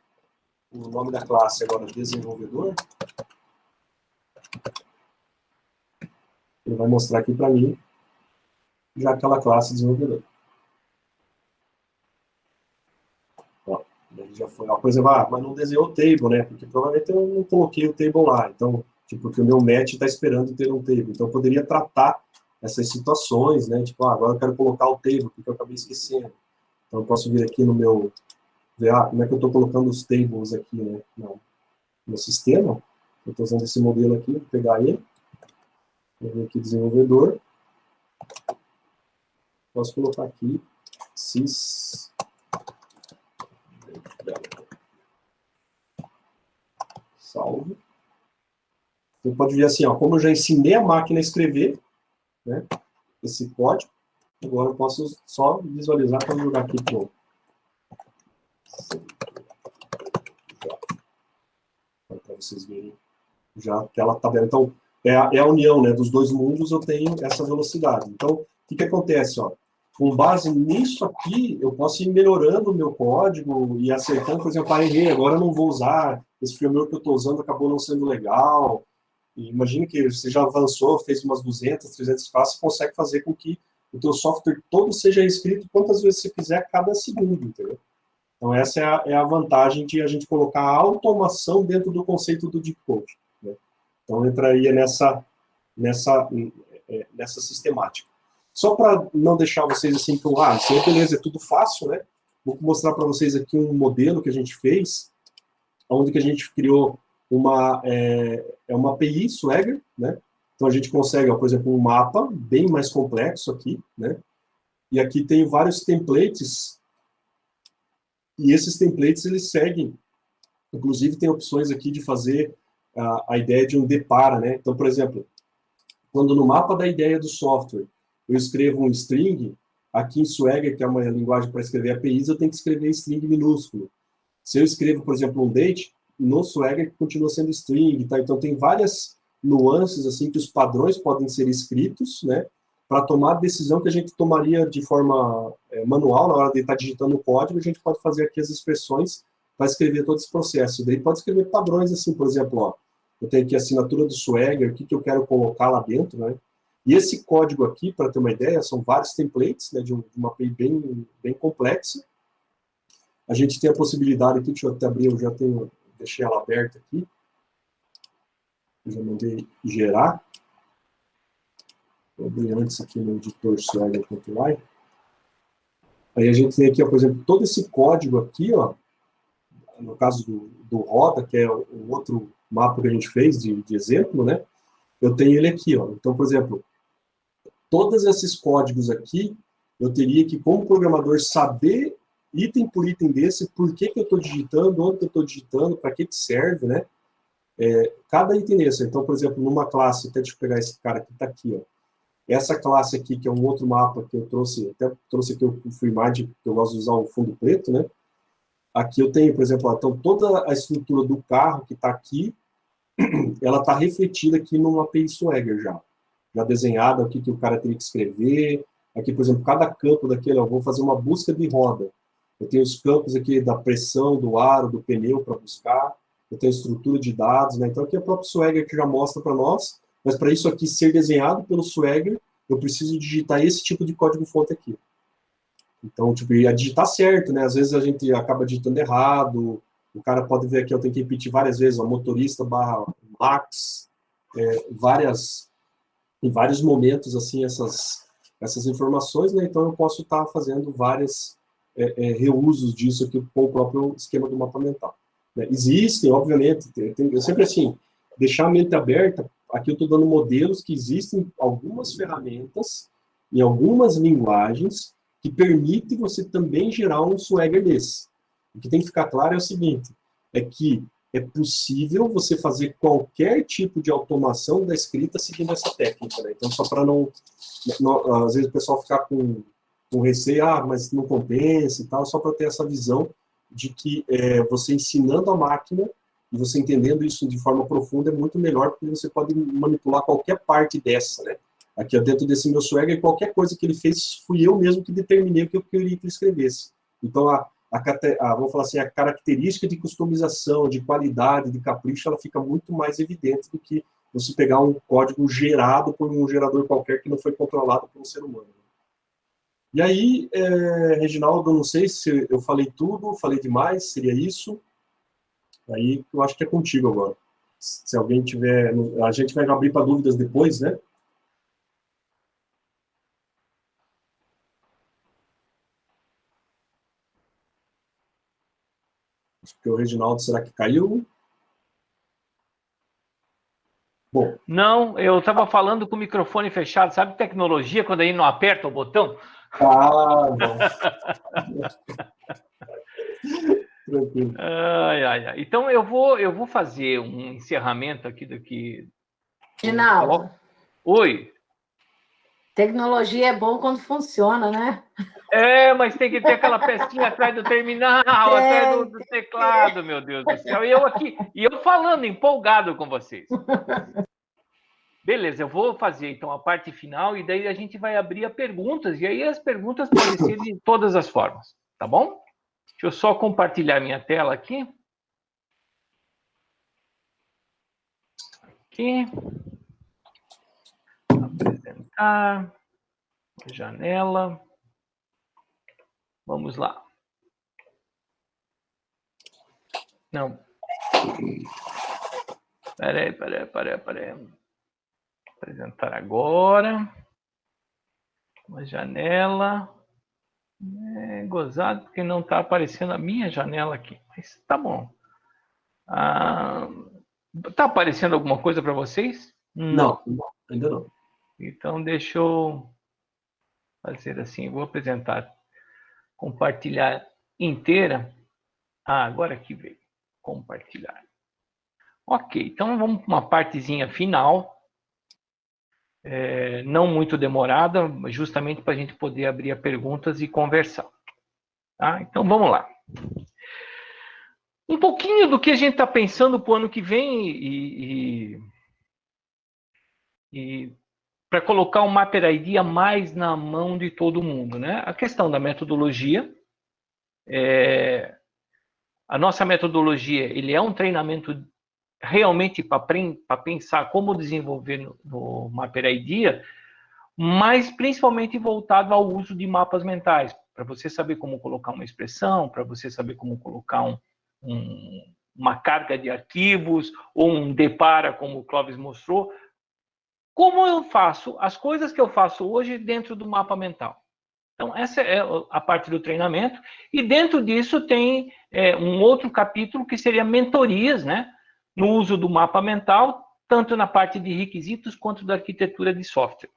o nome da classe agora, desenvolvedor, ele vai mostrar aqui para mim já aquela classe desenvolvedor. Ó, ele já foi, por exemplo, mas não desenhou o table, né? Porque provavelmente eu não coloquei o table lá. Então, tipo, porque o meu match está esperando ter um table. Então, eu poderia tratar essas situações, né? Tipo, agora eu quero colocar o table, porque eu acabei esquecendo. Então, eu posso vir aqui no meu... ver como é que eu estou colocando os tables aqui, né? No sistema. Eu estou usando esse modelo aqui, vou pegar ele. Vou vir aqui, desenvolvedor. Posso colocar aqui, sys. Salve. Você pode ver assim, ó, como eu já ensinei a máquina a escrever, né, esse código, agora eu posso só visualizar para jogar aqui para vocês verem já aquela tabela. Então, é a união, né, dos dois mundos, eu tenho essa velocidade. Então, o que acontece? Ó? Com base nisso aqui, eu posso ir melhorando o meu código e acertando, por exemplo, errei, agora eu não vou usar, esse framework que eu estou usando acabou não sendo legal. E imagine que você já avançou, fez umas 200, 300 classes, consegue fazer com que o teu software todo seja escrito quantas vezes você quiser a cada segundo, entendeu? Então, essa é a vantagem de a gente colocar a automação dentro do conceito do Deep Code, né? Então, eu entraria nessa sistemática. Só para não deixar vocês assim, com, isso aí, beleza, é tudo fácil, né? Vou mostrar para vocês aqui um modelo que a gente fez, onde que a gente criou uma API Swagger, né? Então, a gente consegue, por exemplo, um mapa bem mais complexo aqui, né? E aqui tem vários templates, e esses templates, eles seguem, inclusive tem opções aqui de fazer a ideia de um depara, né? Então, por exemplo, quando no mapa da ideia do software eu escrevo um string, aqui em Swagger, que é uma linguagem para escrever APIs, eu tenho que escrever string minúsculo. Se eu escrevo, por exemplo, um date, no Swagger continua sendo string, tá? Então tem várias nuances assim que os padrões podem ser escritos, né, para tomar a decisão que a gente tomaria de forma manual na hora de estar digitando o código. A gente pode fazer aqui as expressões para escrever todo esse processo. Daí pode escrever padrões assim, por exemplo, ó, eu tenho aqui a assinatura do Swagger, o que eu quero colocar lá dentro, né? E esse código aqui, para ter uma ideia, são vários templates, né, de uma API bem complexa. A gente tem a possibilidade aqui, deixa eu até abrir, deixei ela aberta aqui. Eu já mandei gerar. Vou abrir antes aqui no editor swagger.ly. Aí a gente tem aqui, ó, por exemplo, todo esse código aqui, ó, no caso do roda, que é o outro mapa que a gente fez de exemplo, né? Eu tenho ele aqui, ó. Então, por exemplo, todos esses códigos aqui, eu teria que, como programador, saber item por item desse, por que eu estou digitando, onde eu estou digitando, para que serve, né? Cada item desse. Então, por exemplo, numa classe, até deixa eu pegar esse cara que está aqui, ó. Essa classe aqui, que é um outro mapa que eu trouxe, até trouxe aqui o FreeMind, que eu gosto de usar o fundo preto, né? Aqui eu tenho, por exemplo, ó, então toda a estrutura do carro que está aqui, ela está refletida aqui numa API Swagger já desenhada, o que o cara teria que escrever. Aqui, por exemplo, cada campo daquele, eu vou fazer uma busca de roda. Eu tenho os campos aqui da pressão, do aro, do pneu para buscar. Eu tenho a estrutura de dados, né? Então aqui é o próprio Swagger que já mostra para nós, mas para isso aqui ser desenhado pelo Swagger, eu preciso digitar esse tipo de código-fonte aqui. Então, tipo, ia digitar certo, né? Às vezes a gente acaba digitando errado, o cara pode ver aqui, eu tenho que repetir várias vezes, ó, motorista barra max, em vários momentos, assim, essas informações, né? Então eu posso estar fazendo vários reusos disso aqui com o próprio esquema do mapa mental. Né? Existem, obviamente, eu sempre assim, deixar a mente aberta, aqui eu estou dando modelos que existem algumas ferramentas em algumas linguagens que permitem você também gerar um Swagger desse. O que tem que ficar claro é o seguinte, é que é possível você fazer qualquer tipo de automação da escrita seguindo essa técnica. Né? Então, só para não... Às vezes o pessoal ficar com receio, mas não compensa e tal, só para ter essa visão de que você ensinando a máquina e você entendendo isso de forma profunda é muito melhor, porque você pode manipular qualquer parte dessa, né? Aqui dentro desse meu Swagger, qualquer coisa que ele fez, fui eu mesmo que determinei o que eu queria que ele escrevesse. Então, vamos falar assim, a característica de customização, de qualidade, de capricho, ela fica muito mais evidente do que você pegar um código gerado por um gerador qualquer que não foi controlado por um ser humano. E aí, Reginaldo, não sei se eu falei tudo, falei demais, seria isso? Aí eu acho que é contigo agora. Se alguém tiver... A gente vai abrir para dúvidas depois, né? Acho que o Reginaldo, será que caiu? Bom. Não, eu estava falando com o microfone fechado. Sabe tecnologia, quando aí não aperta o botão? Ah, bom. Tranquilo. Então, eu vou fazer um encerramento aqui daqui. Reginaldo. Oi. Tecnologia é bom quando funciona, né? Mas tem que ter aquela pecinha atrás do terminal, atrás do teclado, meu Deus do céu. E eu aqui, falando, empolgado com vocês. Beleza, eu vou fazer então a parte final e daí a gente vai abrir a perguntas. E aí as perguntas podem ser de todas as formas, tá bom? Deixa eu só compartilhar minha tela aqui. Aqui. Apresentar. Janela. Vamos lá. Não. Peraí. Apresentar agora. Uma janela. Gozado, porque não está aparecendo a minha janela aqui. Mas tá bom. Tá aparecendo alguma coisa para vocês? Não, ainda não. Então, deixa eu fazer assim. Vou apresentar. Compartilhar inteira. Agora que veio. Compartilhar. Ok, então vamos para uma partezinha final. Não muito demorada, justamente para a gente poder abrir a perguntas e conversar. Tá? Então, vamos lá. Um pouquinho do que a gente está pensando para o ano que vem e para colocar o Mapper ID mais na mão de todo mundo. Né? A questão da metodologia. A nossa metodologia ele é um treinamento realmente para pensar como desenvolver no Mapper ID, mas principalmente voltado ao uso de mapas mentais, para você saber como colocar uma expressão, para você saber como colocar uma carga de arquivos, ou um depara, como o Clóvis mostrou. Como eu faço as coisas que eu faço hoje dentro do mapa mental. Então, essa é a parte do treinamento, e dentro disso tem um outro capítulo que seria mentorias, né, no uso do mapa mental, tanto na parte de requisitos quanto da arquitetura de software.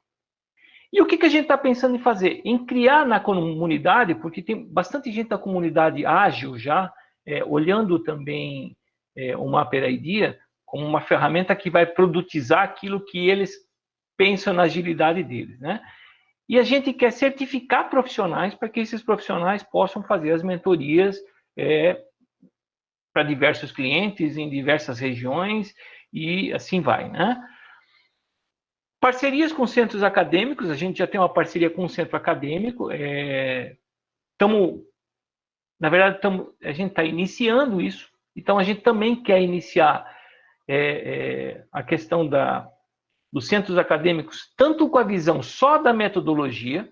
E o que a gente está pensando em fazer? Em criar na comunidade, porque tem bastante gente da comunidade ágil já, olhando também o Mapper ID como uma ferramenta que vai produtizar aquilo que eles pensam na agilidade deles, né? E a gente quer certificar profissionais para que esses profissionais possam fazer as mentorias para diversos clientes em diversas regiões e assim vai, né? Parcerias com centros acadêmicos, a gente já tem uma parceria com um centro acadêmico. Na verdade, a gente está iniciando isso, então a gente também quer iniciar a questão dos centros acadêmicos, tanto com a visão só da metodologia,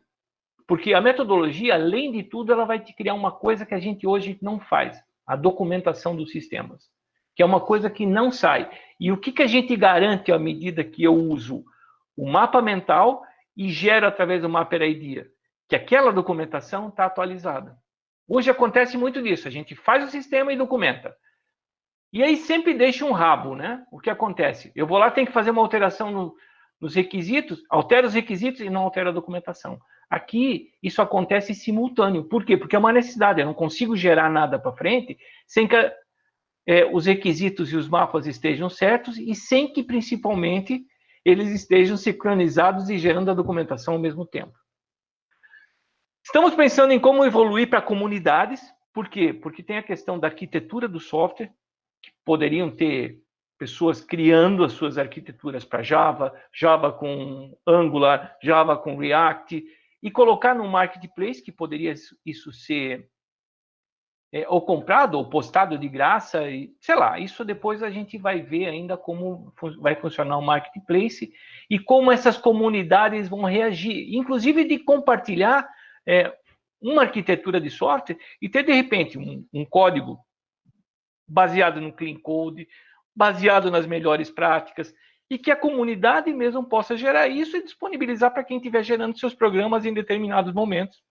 porque a metodologia, além de tudo, ela vai te criar uma coisa que a gente hoje não faz, a documentação dos sistemas, que é uma coisa que não sai. E o que a gente garante à medida que eu uso o mapa mental e gero através do Mapper IDEA que aquela documentação está atualizada. Hoje acontece muito disso, a gente faz o sistema e documenta. E aí sempre deixa um rabo, né? O que acontece? Eu vou lá, tenho que fazer uma alteração nos requisitos, altero os requisitos e não altero a documentação. Aqui, isso acontece simultâneo. Por quê? Porque é uma necessidade, eu não consigo gerar nada para frente sem que os requisitos e os mapas estejam certos e sem que, principalmente, eles estejam sincronizados e gerando a documentação ao mesmo tempo. Estamos pensando em como evoluir para comunidades. Por quê? Porque tem a questão da arquitetura do software, que poderiam ter pessoas criando as suas arquiteturas para Java, Java com Angular, Java com React, e colocar no marketplace, que poderia isso ser ou comprado ou postado de graça, e sei lá, isso depois a gente vai ver ainda como vai funcionar o marketplace e como essas comunidades vão reagir, inclusive de compartilhar uma arquitetura de software e ter, de repente, um código baseado no Clean Code, baseado nas melhores práticas, e que a comunidade mesmo possa gerar isso e disponibilizar para quem estiver gerando seus programas em determinados momentos.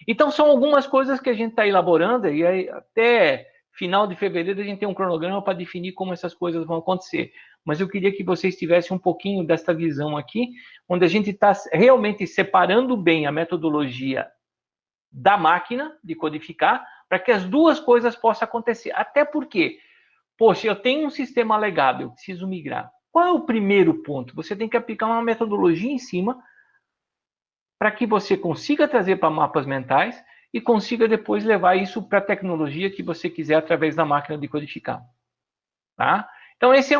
Então, são algumas coisas que a gente está elaborando, e aí, até final de fevereiro a gente tem um cronograma para definir como essas coisas vão acontecer. Mas eu queria que vocês tivessem um pouquinho dessa visão aqui, onde a gente está realmente separando bem a metodologia da máquina de codificar, para que as duas coisas possam acontecer. Até porque, poxa, eu tenho um sistema legado, eu preciso migrar. Qual é o primeiro ponto? Você tem que aplicar uma metodologia em cima para que você consiga trazer para mapas mentais e consiga depois levar isso para a tecnologia que você quiser através da máquina de codificar. Tá? Então, esse é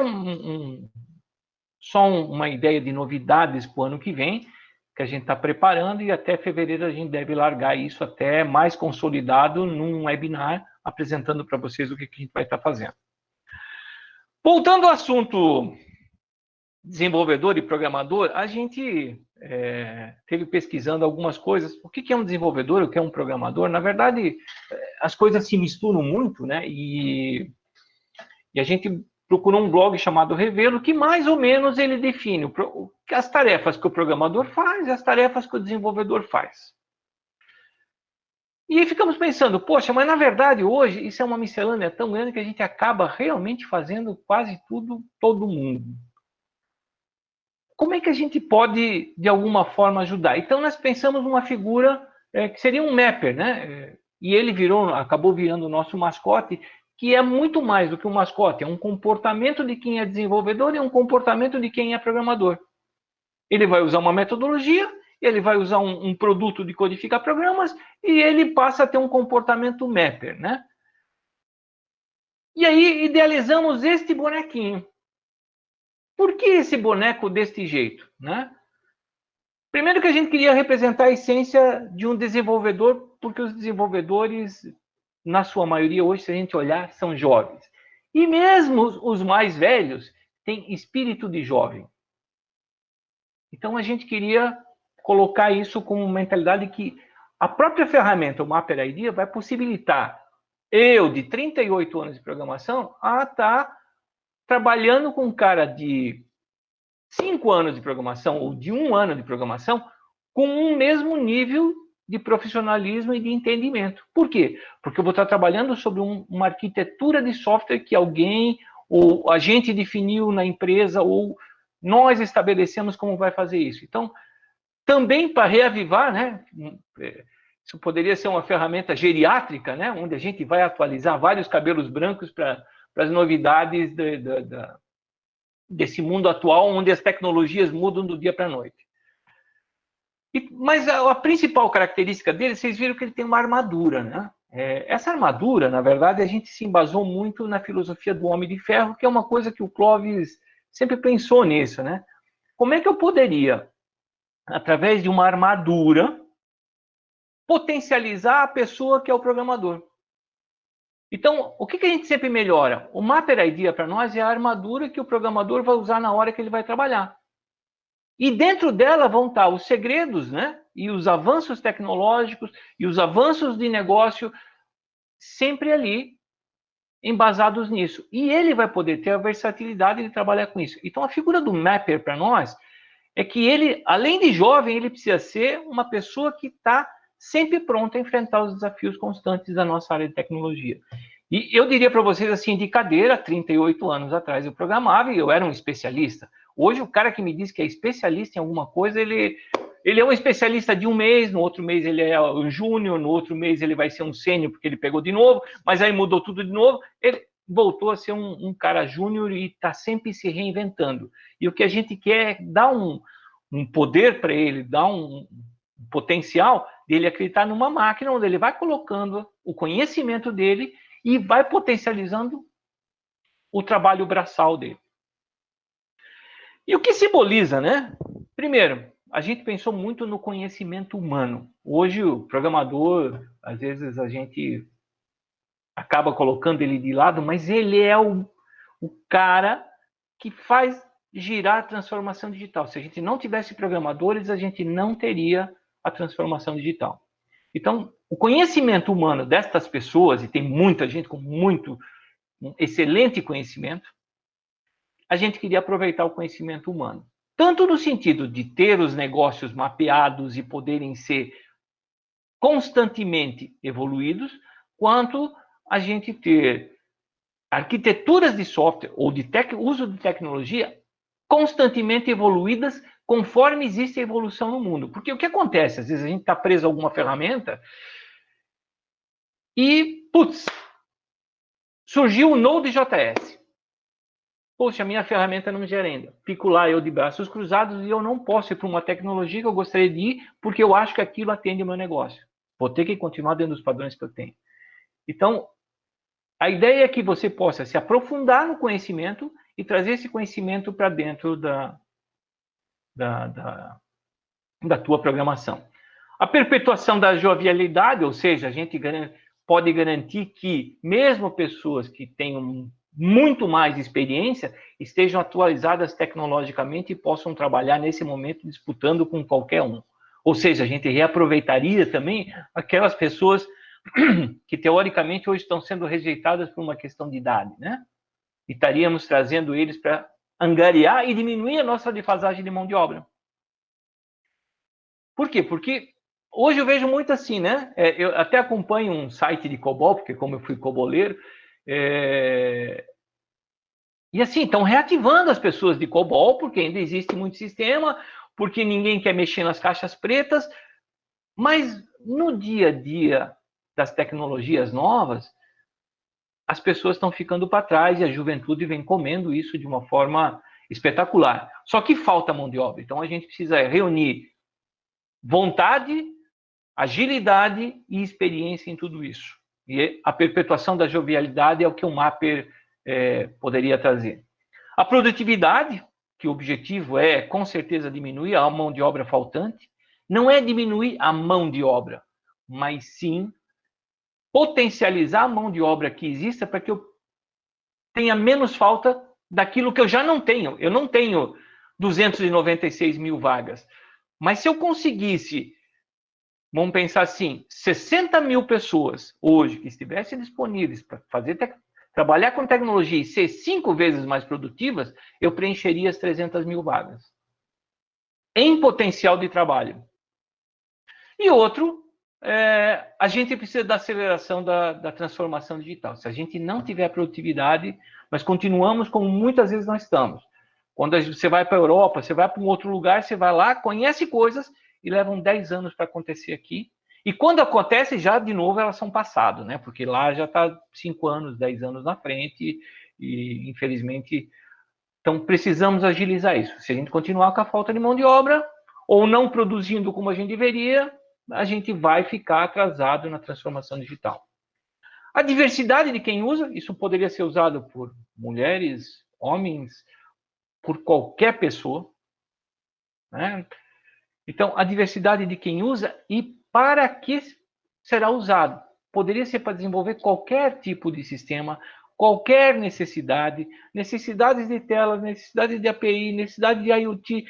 só uma ideia de novidades para o ano que vem, que a gente está preparando, e até fevereiro a gente deve largar isso até mais consolidado num webinar, apresentando para vocês o que a gente vai estar fazendo. Voltando ao assunto desenvolvedor e programador, a gente teve pesquisando algumas coisas. O que é um desenvolvedor, o que é um programador? Na verdade, as coisas se misturam muito, né? E a gente procurou um blog chamado Revelo, que mais ou menos ele define as tarefas que o programador faz e as tarefas que o desenvolvedor faz. E aí ficamos pensando, poxa, mas na verdade hoje isso é uma miscelânea tão grande que a gente acaba realmente fazendo quase tudo, todo mundo. Como é que a gente pode, de alguma forma, ajudar? Então, nós pensamos numa figura que seria um mapper, né? E ele acabou virando o nosso mascote, que é muito mais do que um mascote, é um comportamento de quem é desenvolvedor e um comportamento de quem é programador. Ele vai usar uma metodologia, ele vai usar um produto de codificar programas e ele passa a ter um comportamento mapper, né? E aí idealizamos este bonequinho. Por que esse boneco deste jeito, né? Primeiro que a gente queria representar a essência de um desenvolvedor, porque os desenvolvedores, na sua maioria hoje, se a gente olhar, são jovens. E mesmo os mais velhos têm espírito de jovem. Então a gente queria colocar isso como mentalidade que a própria ferramenta, o Mapper IDEA, vai possibilitar eu, de 38 anos de programação, a estar trabalhando com um cara de 5 anos de programação ou de 1 ano de programação com um mesmo nível de profissionalismo e de entendimento. Por quê? Porque eu vou estar trabalhando sobre uma arquitetura de software que alguém ou a gente definiu na empresa ou nós estabelecemos como vai fazer isso. Então, também para reavivar, né? Isso poderia ser uma ferramenta geriátrica, né? Onde a gente vai atualizar vários cabelos brancos para as novidades desse mundo atual, onde as tecnologias mudam do dia para a noite. Mas a principal característica dele, vocês viram que ele tem uma armadura, né? Essa armadura, na verdade, a gente se embasou muito na filosofia do Homem de Ferro, que é uma coisa que o Clovis sempre pensou nisso, né? Como é que eu poderia, através de uma armadura, potencializar a pessoa que é o programador? Então, o que a gente sempre melhora? O Mapper IDEA para nós é a armadura que o programador vai usar na hora que ele vai trabalhar. E dentro dela vão estar os segredos, né? E os avanços tecnológicos e os avanços de negócio sempre ali embasados nisso. E ele vai poder ter a versatilidade de trabalhar com isso. Então, a figura do Mapper para nós é que ele, além de jovem, ele precisa ser uma pessoa que está sempre pronta a enfrentar os desafios constantes da nossa área de tecnologia. E eu diria para vocês assim, de cadeira, 38 anos atrás eu programava e eu era um especialista. Hoje o cara que me diz que é especialista em alguma coisa, ele é um especialista de um mês, no outro mês ele é um júnior, no outro mês ele vai ser um sênior porque ele pegou de novo, mas aí mudou tudo de novo, ele voltou a ser um cara júnior e está sempre se reinventando. E o que a gente quer é dar um poder para ele, dar um potencial dele acreditar numa máquina onde ele vai colocando o conhecimento dele e vai potencializando o trabalho braçal dele. E o que simboliza, né? Primeiro, a gente pensou muito no conhecimento humano. Hoje, o programador, às vezes a gente acaba colocando ele de lado, mas ele é o cara que faz girar a transformação digital. Se a gente não tivesse programadores, a gente não teria a transformação digital. Então, o conhecimento humano destas pessoas, e tem muita gente com um excelente conhecimento, a gente queria aproveitar o conhecimento humano. Tanto no sentido de ter os negócios mapeados e poderem ser constantemente evoluídos, quanto a gente ter arquiteturas de software ou de uso de tecnologia constantemente evoluídas conforme existe a evolução no mundo. Porque o que acontece? Às vezes a gente está preso a alguma ferramenta e, putz, surgiu o Node.js. Poxa, a minha ferramenta não me gera ainda. Fico lá, eu de braços cruzados, e eu não posso ir para uma tecnologia que eu gostaria de ir, porque eu acho que aquilo atende o meu negócio. Vou ter que continuar dentro dos padrões que eu tenho. Então, a ideia é que você possa se aprofundar no conhecimento e trazer esse conhecimento para dentro da tua programação. A perpetuação da jovialidade, ou seja, a gente pode garantir que mesmo pessoas que tenham muito mais experiência estejam atualizadas tecnologicamente e possam trabalhar nesse momento disputando com qualquer um. Ou seja, a gente reaproveitaria também aquelas pessoas que teoricamente hoje estão sendo rejeitadas por uma questão de idade, né? E estaríamos trazendo eles para angariar e diminuir a nossa defasagem de mão de obra. Por quê? Porque hoje eu vejo muito assim, né? Eu até acompanho um site de COBOL, porque como eu fui coboleiro, e assim, estão reativando as pessoas de COBOL, porque ainda existe muito sistema, porque ninguém quer mexer nas caixas pretas, mas no dia a dia das tecnologias novas, as pessoas estão ficando para trás e a juventude vem comendo isso de uma forma espetacular. Só que falta mão de obra. Então a gente precisa reunir vontade, agilidade e experiência em tudo isso. E a perpetuação da jovialidade é o que o Mapper poderia trazer. A produtividade, que o objetivo é, com certeza, diminuir a mão de obra faltante, não é diminuir a mão de obra, mas sim potencializar a mão de obra que exista para que eu tenha menos falta daquilo que eu já não tenho. Eu não tenho 296 mil vagas. Mas se eu conseguisse, vamos pensar assim, 60 mil pessoas hoje que estivessem disponíveis para trabalhar com tecnologia e ser 5 vezes mais produtivas, eu preencheria as 300 mil vagas. Em potencial de trabalho. E outro, a gente precisa da aceleração da transformação digital. Se a gente não tiver produtividade, nós continuamos como muitas vezes nós estamos. Quando você vai para a Europa, você vai para um outro lugar, você vai lá, conhece coisas e levam 10 anos para acontecer aqui. E quando acontece, já de novo elas são passadas, né? Porque lá já está 5 anos, 10 anos na frente e infelizmente, então precisamos agilizar isso. Se a gente continuar com a falta de mão de obra ou não produzindo como a gente deveria, a gente vai ficar atrasado na transformação digital. A diversidade de quem usa, isso poderia ser usado por mulheres, homens, por qualquer pessoa, né? Então, a diversidade de quem usa e para que será usado. Poderia ser para desenvolver qualquer tipo de sistema, qualquer necessidade, necessidades de telas, necessidades de API, necessidade de IoT.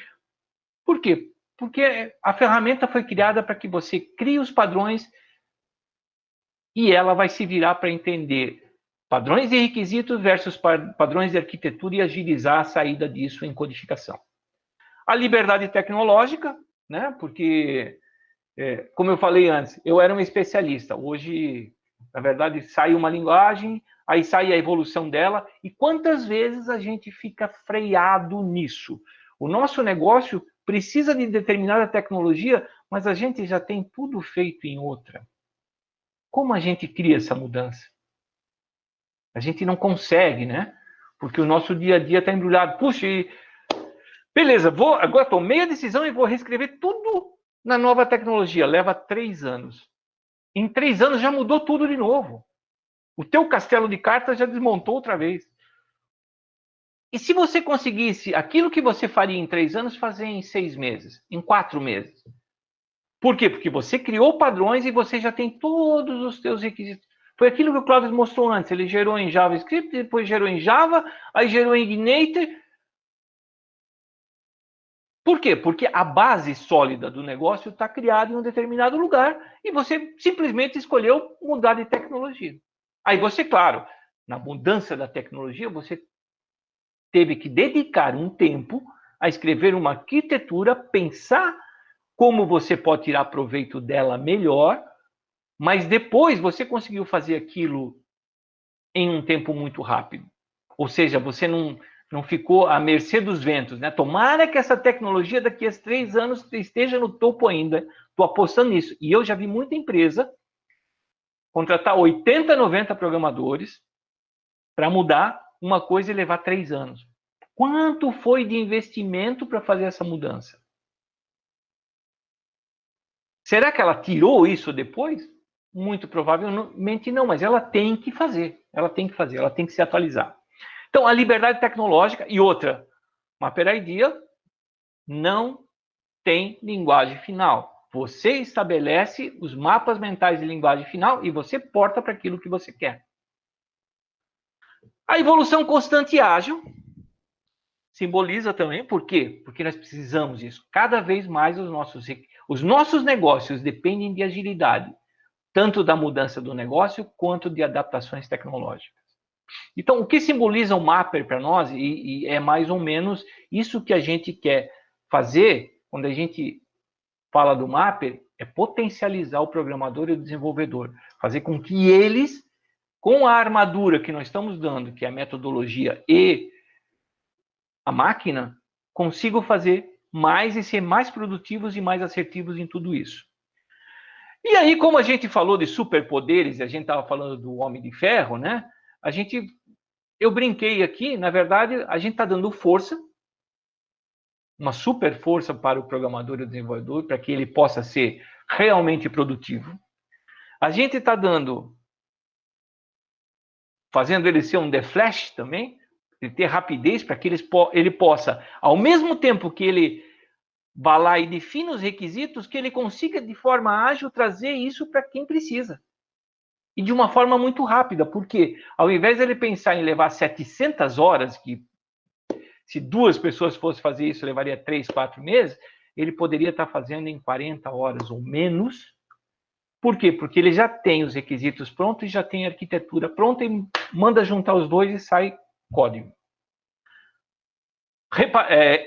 Por quê? Porque a ferramenta foi criada para que você crie os padrões e ela vai se virar para entender padrões de requisitos versus padrões de arquitetura e agilizar a saída disso em codificação. A liberdade tecnológica, né? Porque, como eu falei antes, eu era um especialista. Hoje, na verdade, sai uma linguagem, aí sai a evolução dela, e quantas vezes a gente fica freado nisso? O nosso negócio precisa de determinada tecnologia, mas a gente já tem tudo feito em outra. Como a gente cria essa mudança? A gente não consegue, né? Porque o nosso dia a dia está embrulhado. Puxa, beleza, agora tomei a decisão e vou reescrever tudo na nova tecnologia. Leva 3 anos. Em 3 anos já mudou tudo de novo. O teu castelo de cartas já desmontou outra vez. E se você conseguisse aquilo que você faria em 3 anos, fazer em 6 meses, em 4 meses? Por quê? Porque você criou padrões e você já tem todos os teus requisitos. Foi aquilo que o Cláudio mostrou antes. Ele gerou em JavaScript, depois gerou em Java, aí gerou em Igniter. Por quê? Porque a base sólida do negócio está criada em um determinado lugar e você simplesmente escolheu mudar de tecnologia. Aí você, claro, na mudança da tecnologia, você teve que dedicar um tempo a escrever uma arquitetura, pensar como você pode tirar proveito dela melhor, mas depois você conseguiu fazer aquilo em um tempo muito rápido. Ou seja, você não ficou à mercê dos ventos, né? Tomara que essa tecnologia daqui a 3 anos esteja no topo ainda. Estou apostando nisso. E eu já vi muita empresa contratar 80, 90 programadores para mudar uma coisa e levar 3 anos. Quanto foi de investimento para fazer essa mudança? Será que ela tirou isso depois? Muito provavelmente não, mas ela tem que fazer. Ela tem que fazer, ela tem que se atualizar. Então, a liberdade tecnológica e outra, Mapper Idea não tem linguagem final. Você estabelece os mapas mentais de linguagem final e você porta para aquilo que você quer. A evolução constante e ágil simboliza também, por quê? Porque nós precisamos disso. Cada vez mais os nossos negócios dependem de agilidade, tanto da mudança do negócio quanto de adaptações tecnológicas. Então, o que simboliza o Mapper para nós, e é mais ou menos isso que a gente quer fazer quando a gente fala do Mapper, é potencializar o programador e o desenvolvedor, fazer com que eles, com a armadura que nós estamos dando, que é a metodologia e a máquina, consigam fazer mais e ser mais produtivos e mais assertivos em tudo isso. E aí, como a gente falou de superpoderes, e a gente estava falando do Homem de Ferro, né? Eu brinquei aqui, na verdade, a gente está dando força, uma super força para o programador e o desenvolvedor, para que ele possa ser realmente produtivo. A gente está fazendo ele ser um The Flash também, de ter rapidez para que ele possa, ao mesmo tempo que ele vá lá e defina os requisitos, que ele consiga, de forma ágil, trazer isso para quem precisa. E de uma forma muito rápida, porque ao invés de ele pensar em levar 700 horas, que se 2 pessoas fossem fazer isso, levaria 3, 4 meses, ele poderia estar fazendo em 40 horas ou menos. Por quê? Porque ele já tem os requisitos prontos e já tem a arquitetura pronta e manda juntar os dois e sai código.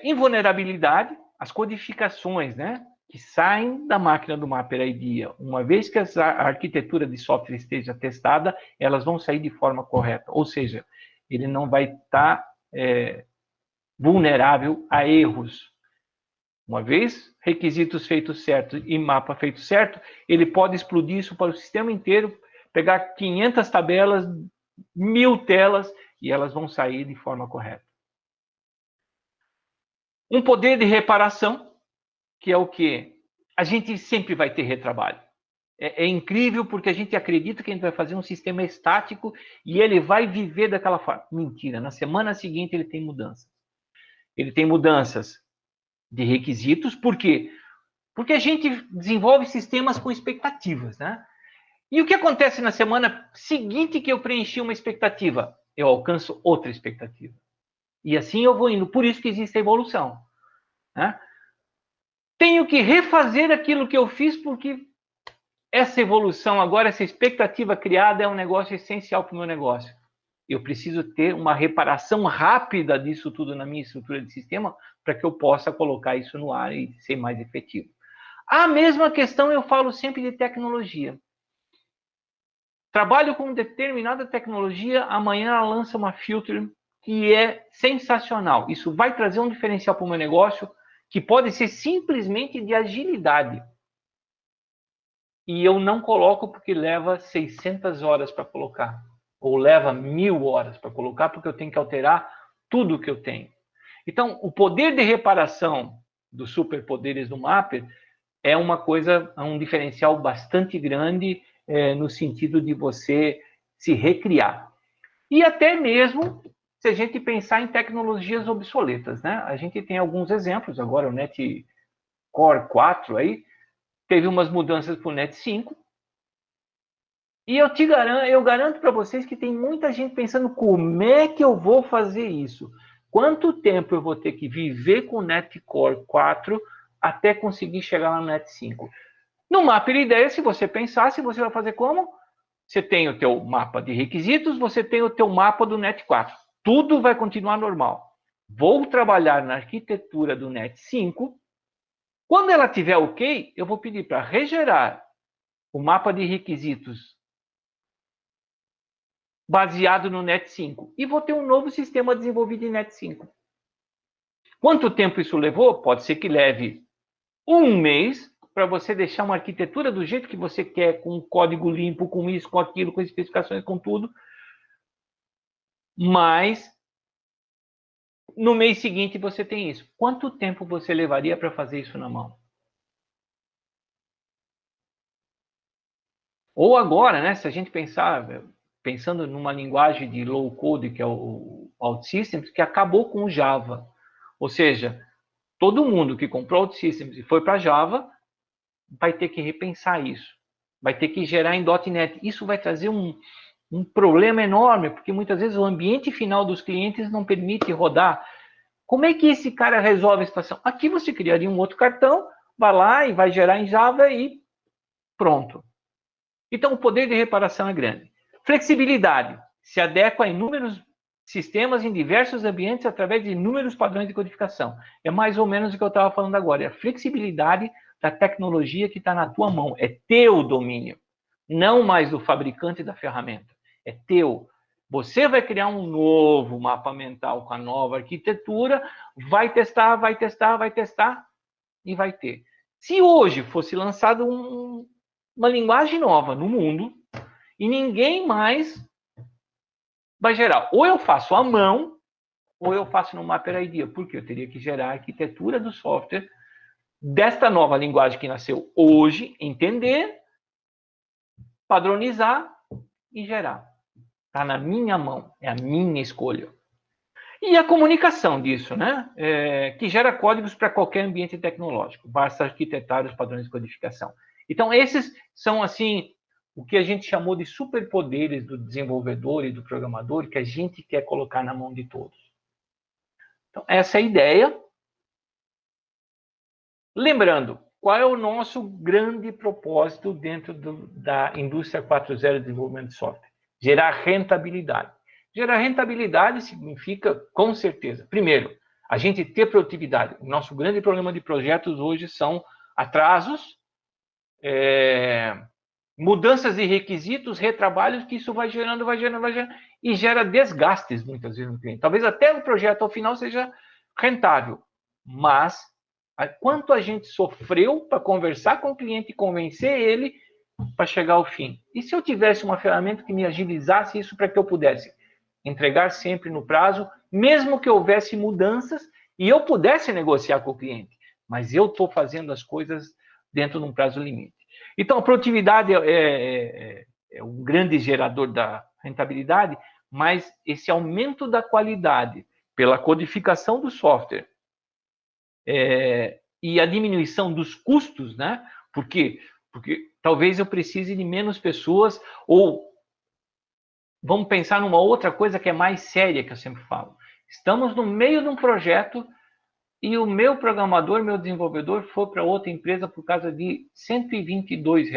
Invulnerabilidade, as codificações, né, que saem da máquina do Mapper Idea. Uma vez que a arquitetura de software esteja testada, elas vão sair de forma correta. Ou seja, ele não vai estar vulnerável a erros. Uma vez requisitos feitos certo e mapa feito certo, ele pode explodir isso para o sistema inteiro, pegar 500 tabelas, 1000 telas, e elas vão sair de forma correta. Um poder de reparação, que é o quê? A gente sempre vai ter retrabalho. É incrível porque a gente acredita que a gente vai fazer um sistema estático e ele vai viver daquela forma. Mentira, na semana seguinte ele tem mudanças. Ele tem mudanças de requisitos, por quê? Porque a gente desenvolve sistemas com expectativas, né? E o que acontece na semana seguinte que eu preenchi uma expectativa? Eu alcanço outra expectativa. E assim eu vou indo. Por isso que existe a evolução, né? Tenho que refazer aquilo que eu fiz porque essa evolução agora, essa expectativa criada é um negócio essencial para o meu negócio. eu preciso ter uma reparação rápida disso tudo na minha estrutura de sistema para que eu possa colocar isso no ar e ser mais efetivo. A mesma questão eu falo sempre de tecnologia. Trabalho com determinada tecnologia, amanhã ela lança uma filter que é sensacional. Isso vai trazer um diferencial para o meu negócio que pode ser simplesmente de agilidade. E eu não coloco porque leva 600 horas para colocar. Ou leva 1000 horas para colocar, porque eu tenho que alterar tudo que eu tenho. Então, o poder de reparação dos superpoderes do Mapper é uma coisa, um diferencial bastante grande no sentido de você se recriar. E até mesmo se a gente pensar em tecnologias obsoletas, né? A gente tem alguns exemplos, agora o Net Core 4 aí, teve umas mudanças para o Net 5, e eu garanto para vocês que tem muita gente pensando como é que eu vou fazer isso? Quanto tempo eu vou ter que viver com o Net Core 4 até conseguir chegar lá no Net 5? No mapa de ideia, se você pensasse, você vai fazer como? Você tem o teu mapa de requisitos, você tem o teu mapa do Net 4. Tudo vai continuar normal. Vou trabalhar na arquitetura do Net 5. Quando ela tiver ok, eu vou pedir para regerar o mapa de requisitos baseado no Net 5. E vou ter um novo sistema desenvolvido em Net 5. Quanto tempo isso levou? Pode ser que leve um mês para você deixar uma arquitetura do jeito que você quer, com código limpo, com isso, com aquilo, com especificações, com tudo. Mas no mês seguinte você tem isso. Quanto tempo você levaria para fazer isso na mão? Ou agora, né, se a gente pensando numa linguagem de low code, que é o OutSystems, que acabou com o Java. Ou seja, todo mundo que comprou OutSystems e foi para Java vai ter que repensar isso. Vai ter que gerar em .NET. Isso vai trazer um problema enorme, porque muitas vezes o ambiente final dos clientes não permite rodar. Como é que esse cara resolve a situação? Aqui você criaria um outro cartão, vai lá e vai gerar em Java e pronto. Então, o poder de reparação é grande. Flexibilidade. Se adequa a inúmeros sistemas em diversos ambientes através de inúmeros padrões de codificação. É mais ou menos o que eu estava falando agora. É a flexibilidade da tecnologia que está na tua mão. É teu domínio. Não mais do fabricante da ferramenta. É teu. Você vai criar um novo mapa mental com a nova arquitetura, vai testar, vai testar, vai testar e vai ter. Se hoje fosse lançado uma linguagem nova no mundo e ninguém mais vai gerar. Ou eu faço à mão, ou eu faço no Mapper IDEA, porque eu teria que gerar a arquitetura do software desta nova linguagem que nasceu hoje, entender, padronizar e gerar. Está na minha mão, é a minha escolha. E a comunicação disso, né? Que gera códigos para qualquer ambiente tecnológico. Basta arquitetar os padrões de codificação. Então, esses são, assim, o que a gente chamou de superpoderes do desenvolvedor e do programador, que a gente quer colocar na mão de todos. Então, essa é a ideia. Lembrando, qual é o nosso grande propósito dentro da indústria 4.0 de desenvolvimento de software? Gerar rentabilidade. Gerar rentabilidade significa, com certeza, primeiro, a gente ter produtividade. O nosso grande problema de projetos hoje são atrasos, mudanças de requisitos, retrabalhos, que isso vai gerando, e gera desgastes, muitas vezes, no cliente. Talvez até o projeto, ao final, seja rentável, mas quanto a gente sofreu para conversar com o cliente e convencer ele para chegar ao fim. E se eu tivesse uma ferramenta que me agilizasse isso para que eu pudesse entregar sempre no prazo, mesmo que houvesse mudanças e eu pudesse negociar com o cliente, mas eu estou fazendo as coisas dentro de um prazo limite. Então, a produtividade é um grande gerador da rentabilidade, mas esse aumento da qualidade pela codificação do software e a diminuição dos custos, né? Porque talvez eu precise de menos pessoas, ou vamos pensar numa outra coisa que é mais séria, que eu sempre falo. Estamos no meio de um projeto e o meu programador, meu desenvolvedor, foi para outra empresa por causa de R$ 122.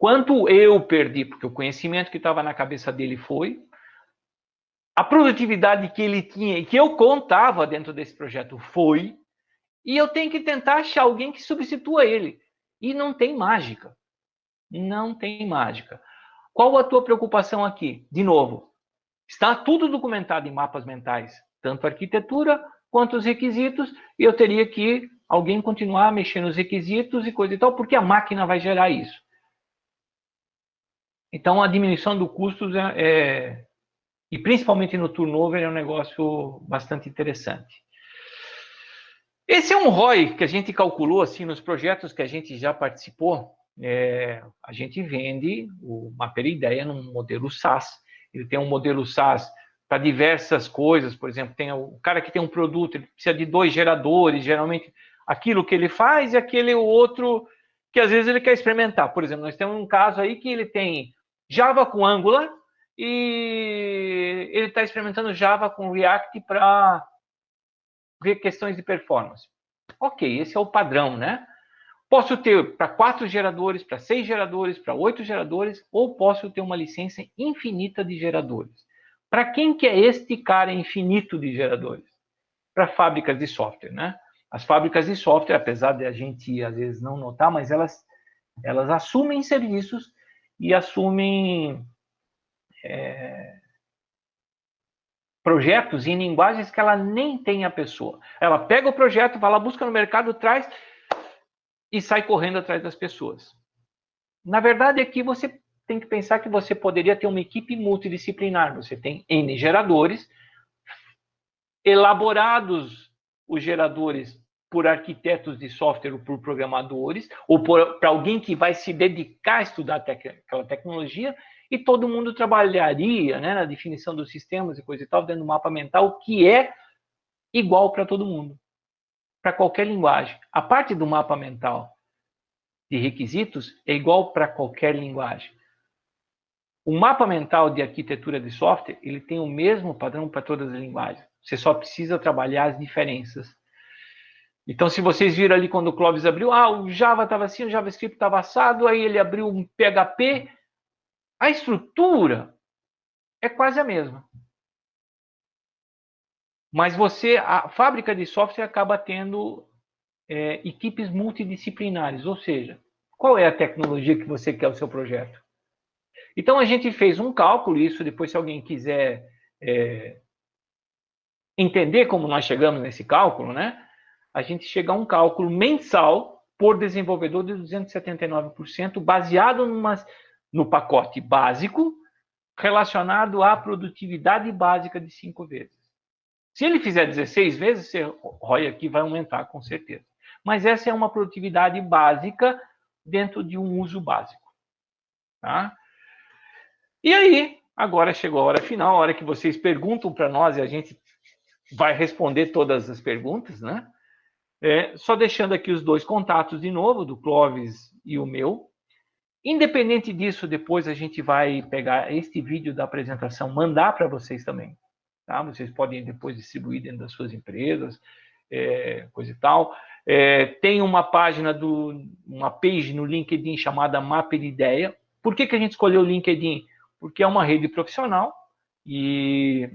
quanto eu perdi, porque o conhecimento que estava na cabeça dele foi, a produtividade que ele tinha e que eu contava dentro desse projeto foi, e eu tenho que tentar achar alguém que substitua ele. E não tem mágica. Não tem mágica. Qual a tua preocupação aqui? De novo, está tudo documentado em mapas mentais, tanto a arquitetura quanto os requisitos, e eu teria que alguém continuar mexendo nos requisitos e coisa e tal, porque a máquina vai gerar isso. Então, a diminuição do custos e principalmente no turnover é um negócio bastante interessante. Esse é um ROI que a gente calculou assim nos projetos que a gente já participou. A gente vende o Maperideia num modelo SaaS. Ele tem um modelo SaaS para diversas coisas. Por exemplo, tem o cara que tem um produto, ele precisa de 2 geradores, geralmente aquilo que ele faz e aquele outro que às vezes ele quer experimentar. Por exemplo, nós temos um caso aí que ele tem Java com Angular e ele está experimentando Java com React para ver questões de performance. Ok, esse é o padrão, né? Posso ter para 4 geradores, para 6 geradores, para 8 geradores, ou posso ter uma licença infinita de geradores. Para quem que é este cara infinito de geradores? Para fábricas de software, né? As fábricas de software, apesar de a gente às vezes não notar, mas elas assumem serviços e assumem projetos em linguagens que ela nem tem a pessoa. Ela pega o projeto, vai lá, busca no mercado, traz e sai correndo atrás das pessoas. Na verdade, aqui você tem que pensar que você poderia ter uma equipe multidisciplinar. Você tem N geradores, elaborados os geradores por arquitetos de software ou por programadores, ou para alguém que vai se dedicar a estudar aquela tecnologia, e todo mundo trabalharia, né, na definição dos sistemas e coisa e tal, dentro do mapa mental, que é igual para todo mundo, para qualquer linguagem. A parte do mapa mental de requisitos é igual para qualquer linguagem. O mapa mental de arquitetura de software, ele tem o mesmo padrão para todas as linguagens. Você só precisa trabalhar as diferenças. Então, se vocês viram ali quando o Clóvis abriu, o Java estava assim, o JavaScript estava assado, aí ele abriu um PHP, a estrutura é quase a mesma. Mas a fábrica de software acaba tendo equipes multidisciplinares, ou seja, qual é a tecnologia que você quer o seu projeto? Então, a gente fez um cálculo, isso depois, se alguém quiser entender como nós chegamos nesse cálculo, né? A gente chega a um cálculo mensal por desenvolvedor de 279%, baseado no pacote básico, relacionado à produtividade básica de 5 vezes. Se ele fizer 16 vezes, o ROI aqui vai aumentar, com certeza. Mas essa é uma produtividade básica dentro de um uso básico. Tá? E aí, agora chegou a hora final, a hora que vocês perguntam para nós e a gente vai responder todas as perguntas, né? Só deixando aqui os 2 contatos de novo, do Clóvis e o meu. Independente disso, depois a gente vai pegar este vídeo da apresentação, mandar para vocês também. Tá? Vocês podem depois distribuir dentro das suas empresas, coisa e tal. Tem uma página, uma page no LinkedIn chamada Maperideia. Por que a gente escolheu o LinkedIn? Porque é uma rede profissional e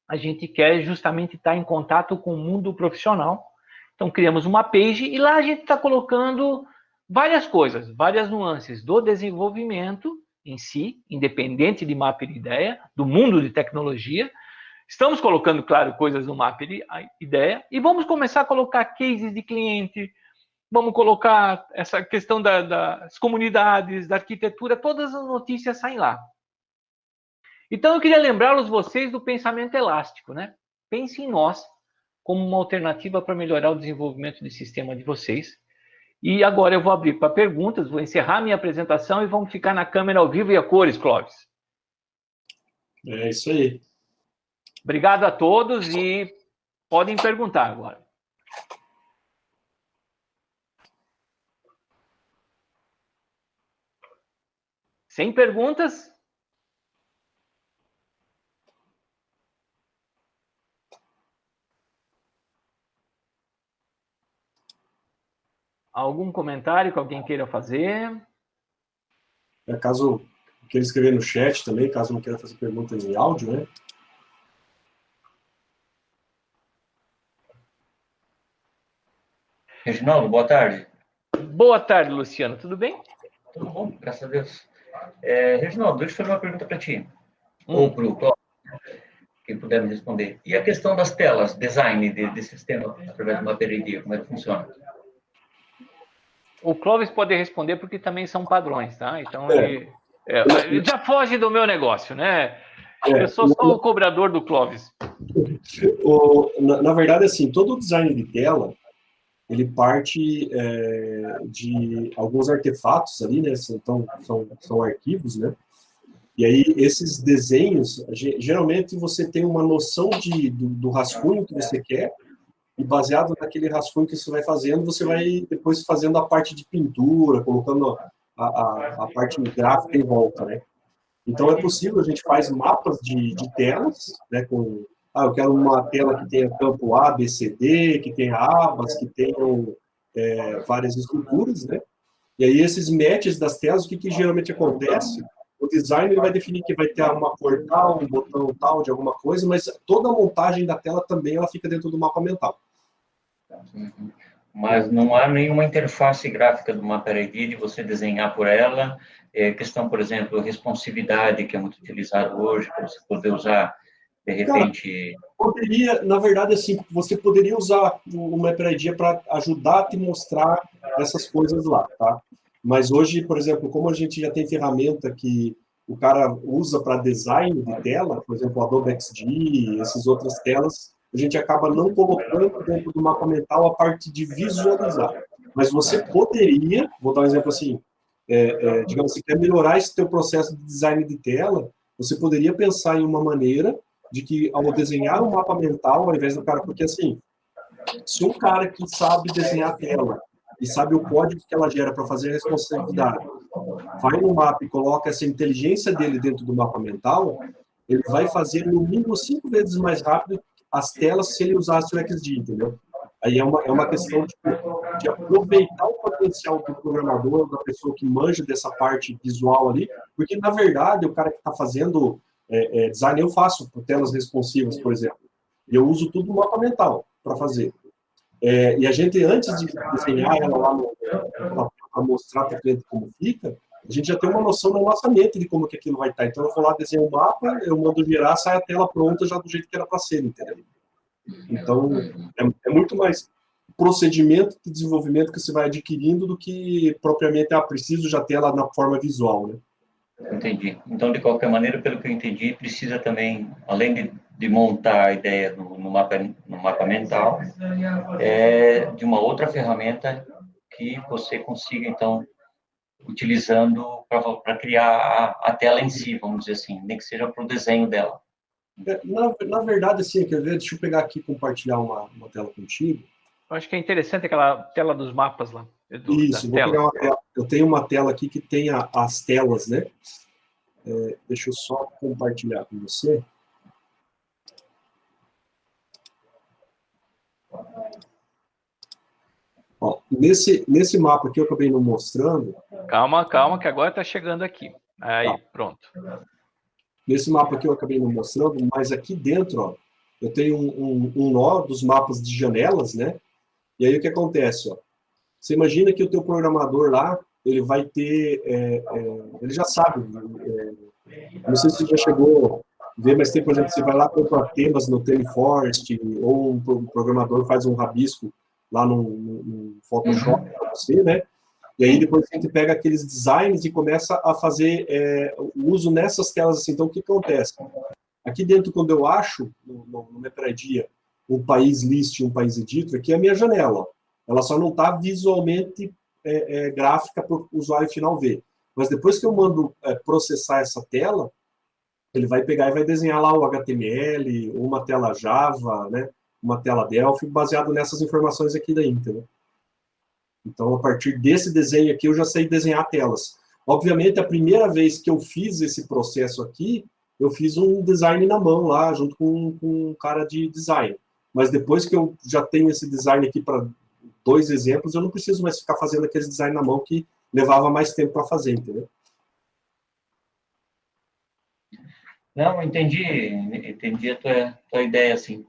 a gente quer justamente estar em contato com o mundo profissional. Então, criamos uma page e lá a gente está colocando várias coisas, várias nuances do desenvolvimento em si, independente de Maperideia, do mundo de tecnologia. Estamos colocando, claro, coisas no Maperideia e vamos começar a colocar cases de cliente, vamos colocar essa questão das comunidades, da arquitetura, todas as notícias saem lá. Então, eu queria lembrá-los vocês do pensamento elástico, né? Pense em nós como uma alternativa para melhorar o desenvolvimento de sistema de vocês. E agora eu vou abrir para perguntas, vou encerrar minha apresentação e vamos ficar na câmera ao vivo e a cores, Clóvis. É isso aí. Obrigado a todos e podem perguntar agora. Sem perguntas? Algum comentário que alguém queira fazer? Caso queira escrever no chat também, caso não queira fazer perguntas em áudio, né? Reginaldo, boa tarde. Boa tarde, Luciano. Tudo bem? Tudo bom, graças a Deus. Reginaldo, deixa eu fazer uma pergunta para ti. Ou para o Cláudio, quem puder me responder. E a questão das telas, design de sistema através de uma peridia, como é que funciona? O Clóvis pode responder porque também são padrões, tá? Então ele já foge do meu negócio, né? Eu sou só o cobrador do Clóvis. Na verdade, assim, todo o design de tela, ele parte de alguns artefatos ali, né? Então, são arquivos, né? E aí, esses desenhos, geralmente você tem uma noção do rascunho que você quer, e baseado naquele rascunho que você vai fazendo, você vai depois fazendo a parte de pintura, colocando a parte gráfica em volta, né? Então, é possível, a gente faz mapas de telas, né? Eu quero uma tela que tenha campo A, B, C, D, que tenha abas, que tenham várias estruturas, né? E aí, esses matches das telas, o que geralmente acontece? O designer vai definir que vai ter uma cor tal, um botão tal de alguma coisa, mas toda a montagem da tela também ela fica dentro do mapa mental. Mas não há nenhuma interface gráfica do mapa ID de você desenhar por ela. Questão, por exemplo, responsividade, que é muito utilizado hoje, para você poder usar, de repente... Poderia, na verdade, assim, você poderia usar o MapID para ajudar a te mostrar essas coisas lá, tá? Mas hoje, por exemplo, como a gente já tem ferramenta que o cara usa para design de tela, por exemplo, o Adobe XD, essas outras telas, a gente acaba não colocando dentro do mapa mental a parte de visualizar. Mas você poderia, vou dar um exemplo assim, digamos, se quer melhorar esse teu processo de design de tela, você poderia pensar em uma maneira de que, ao desenhar um mapa mental, ao invés do cara, porque assim, se um cara que sabe desenhar a tela e sabe o código que ela gera para fazer a responsabilidade, vai no mapa e coloca essa inteligência dele dentro do mapa mental, ele vai fazer no mínimo 5 vezes mais rápido as telas se ele usasse o XD, entendeu? Aí é uma questão de aproveitar o potencial do programador, da pessoa que manja dessa parte visual ali, porque, na verdade, o cara que está fazendo design, eu faço telas responsivas, por exemplo, e eu uso tudo no mapa mental para fazer. E a gente, antes de desenhar ela lá para mostrar para o cliente como fica, a gente já tem uma noção na nossa mente de como que aquilo vai estar. Então, eu vou lá, desenho um mapa, eu mando virar, sai a tela pronta já do jeito que era para ser, entendeu? Então, é muito mais procedimento de desenvolvimento que você vai adquirindo do que propriamente, preciso já ter ela na forma visual, né? Entendi. Então, de qualquer maneira, pelo que eu entendi, precisa também, além de montar a ideia no mapa mental, de uma outra ferramenta que você consiga, então, utilizando para criar a tela em si, vamos dizer assim, nem que seja para o desenho dela. Na verdade, assim, quer ver? Deixa eu pegar aqui e compartilhar uma tela contigo. Eu acho que é interessante aquela tela dos mapas lá. Isso, vou pegar uma tela. Eu tenho uma tela aqui que tem as telas, né? Deixa eu só compartilhar com você. Ó, nesse mapa aqui eu acabei não mostrando. Calma, que agora está chegando aqui. Aí, pronto. Nesse mapa aqui eu acabei não mostrando, mas aqui dentro, ó, eu tenho um nó dos mapas de janelas, né? E aí o que acontece, ó? Você imagina que o teu programador lá, ele vai ter, ele já sabe, não sei se você já chegou a ver, mas tem, por exemplo, você vai lá comprar temas no TeleForest, ou um programador faz um rabisco lá no Photoshop para você, né? E aí depois a gente pega aqueles designs e começa a fazer o uso nessas telas assim. Então, o que acontece? Aqui dentro, quando eu acho, no MapID, um país list e um país editor, aqui é a minha janela. Ela só não está visualmente gráfica para o usuário final ver. Mas depois que eu mando processar essa tela, ele vai pegar e vai desenhar lá o HTML, uma tela Java, né? Uma tela Delphi, baseado nessas informações aqui da Intel. Então, a partir desse desenho aqui, eu já sei desenhar telas. Obviamente, a primeira vez que eu fiz esse processo aqui, eu fiz um design na mão lá, junto com um cara de design. Mas depois que eu já tenho esse design aqui para 2 exemplos, eu não preciso mais ficar fazendo aquele design na mão que levava mais tempo para fazer, entendeu? Não, entendi a tua ideia, sim.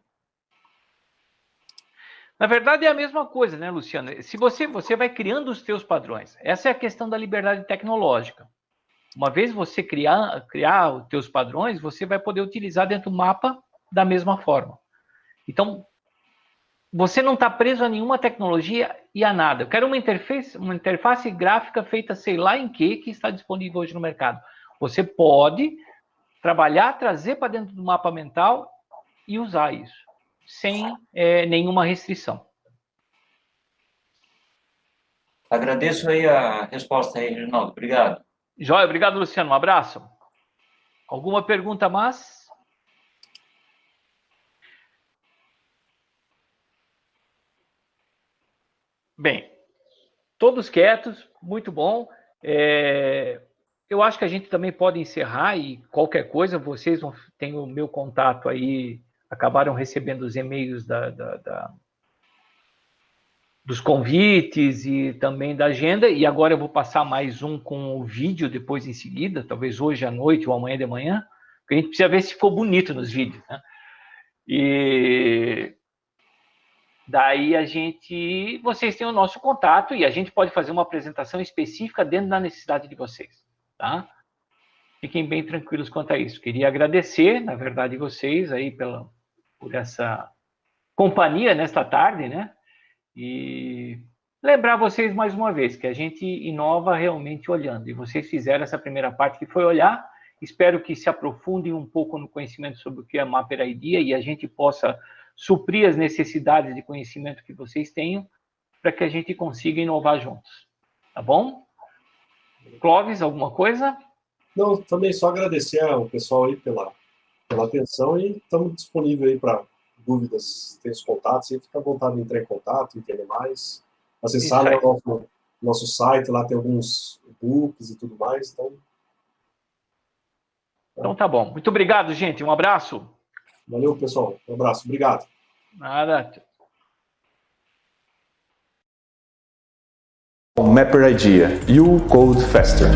Na verdade, é a mesma coisa, né, Luciano? Se você vai criando os teus padrões. Essa é a questão da liberdade tecnológica. Uma vez você criar os teus padrões, você vai poder utilizar dentro do mapa da mesma forma. Então, você não está preso a nenhuma tecnologia e a nada. Eu quero uma interface gráfica feita sei lá em que está disponível hoje no mercado. Você pode trabalhar, trazer para dentro do mapa mental e usar isso, sem nenhuma restrição. Agradeço aí a resposta aí, Reginaldo. Obrigado. Joia, obrigado, Luciano. Um abraço. Alguma pergunta mais? Bem, todos quietos, muito bom. Eu acho que a gente também pode encerrar e qualquer coisa, vocês têm o meu contato aí, acabaram recebendo os e-mails dos convites e também da agenda, e agora eu vou passar mais um com o vídeo depois em seguida, talvez hoje à noite ou amanhã de manhã, porque a gente precisa ver se ficou bonito nos vídeos, né? E daí vocês têm o nosso contato e a gente pode fazer uma apresentação específica dentro da necessidade de vocês, tá? Fiquem bem tranquilos quanto a isso. Queria agradecer, na verdade, vocês aí por essa companhia nesta tarde, né? E lembrar vocês mais uma vez que a gente inova realmente olhando. E vocês fizeram essa primeira parte que foi olhar. Espero que se aprofundem um pouco no conhecimento sobre o que é Mapper Idea e a gente possa suprir as necessidades de conhecimento que vocês tenham para que a gente consiga inovar juntos. Tá bom? Clóvis, alguma coisa? Não, também só agradecer ao pessoal aí pela atenção e estamos disponíveis aí para dúvidas, tem os contatos, e fica à vontade de entrar em contato, entender mais. Acessar o nosso site, lá tem alguns books e tudo mais. Então tá bom. Muito obrigado, gente. Um abraço. Valeu, pessoal. Um abraço. Obrigado. Nada. Mapper Idea. You code faster.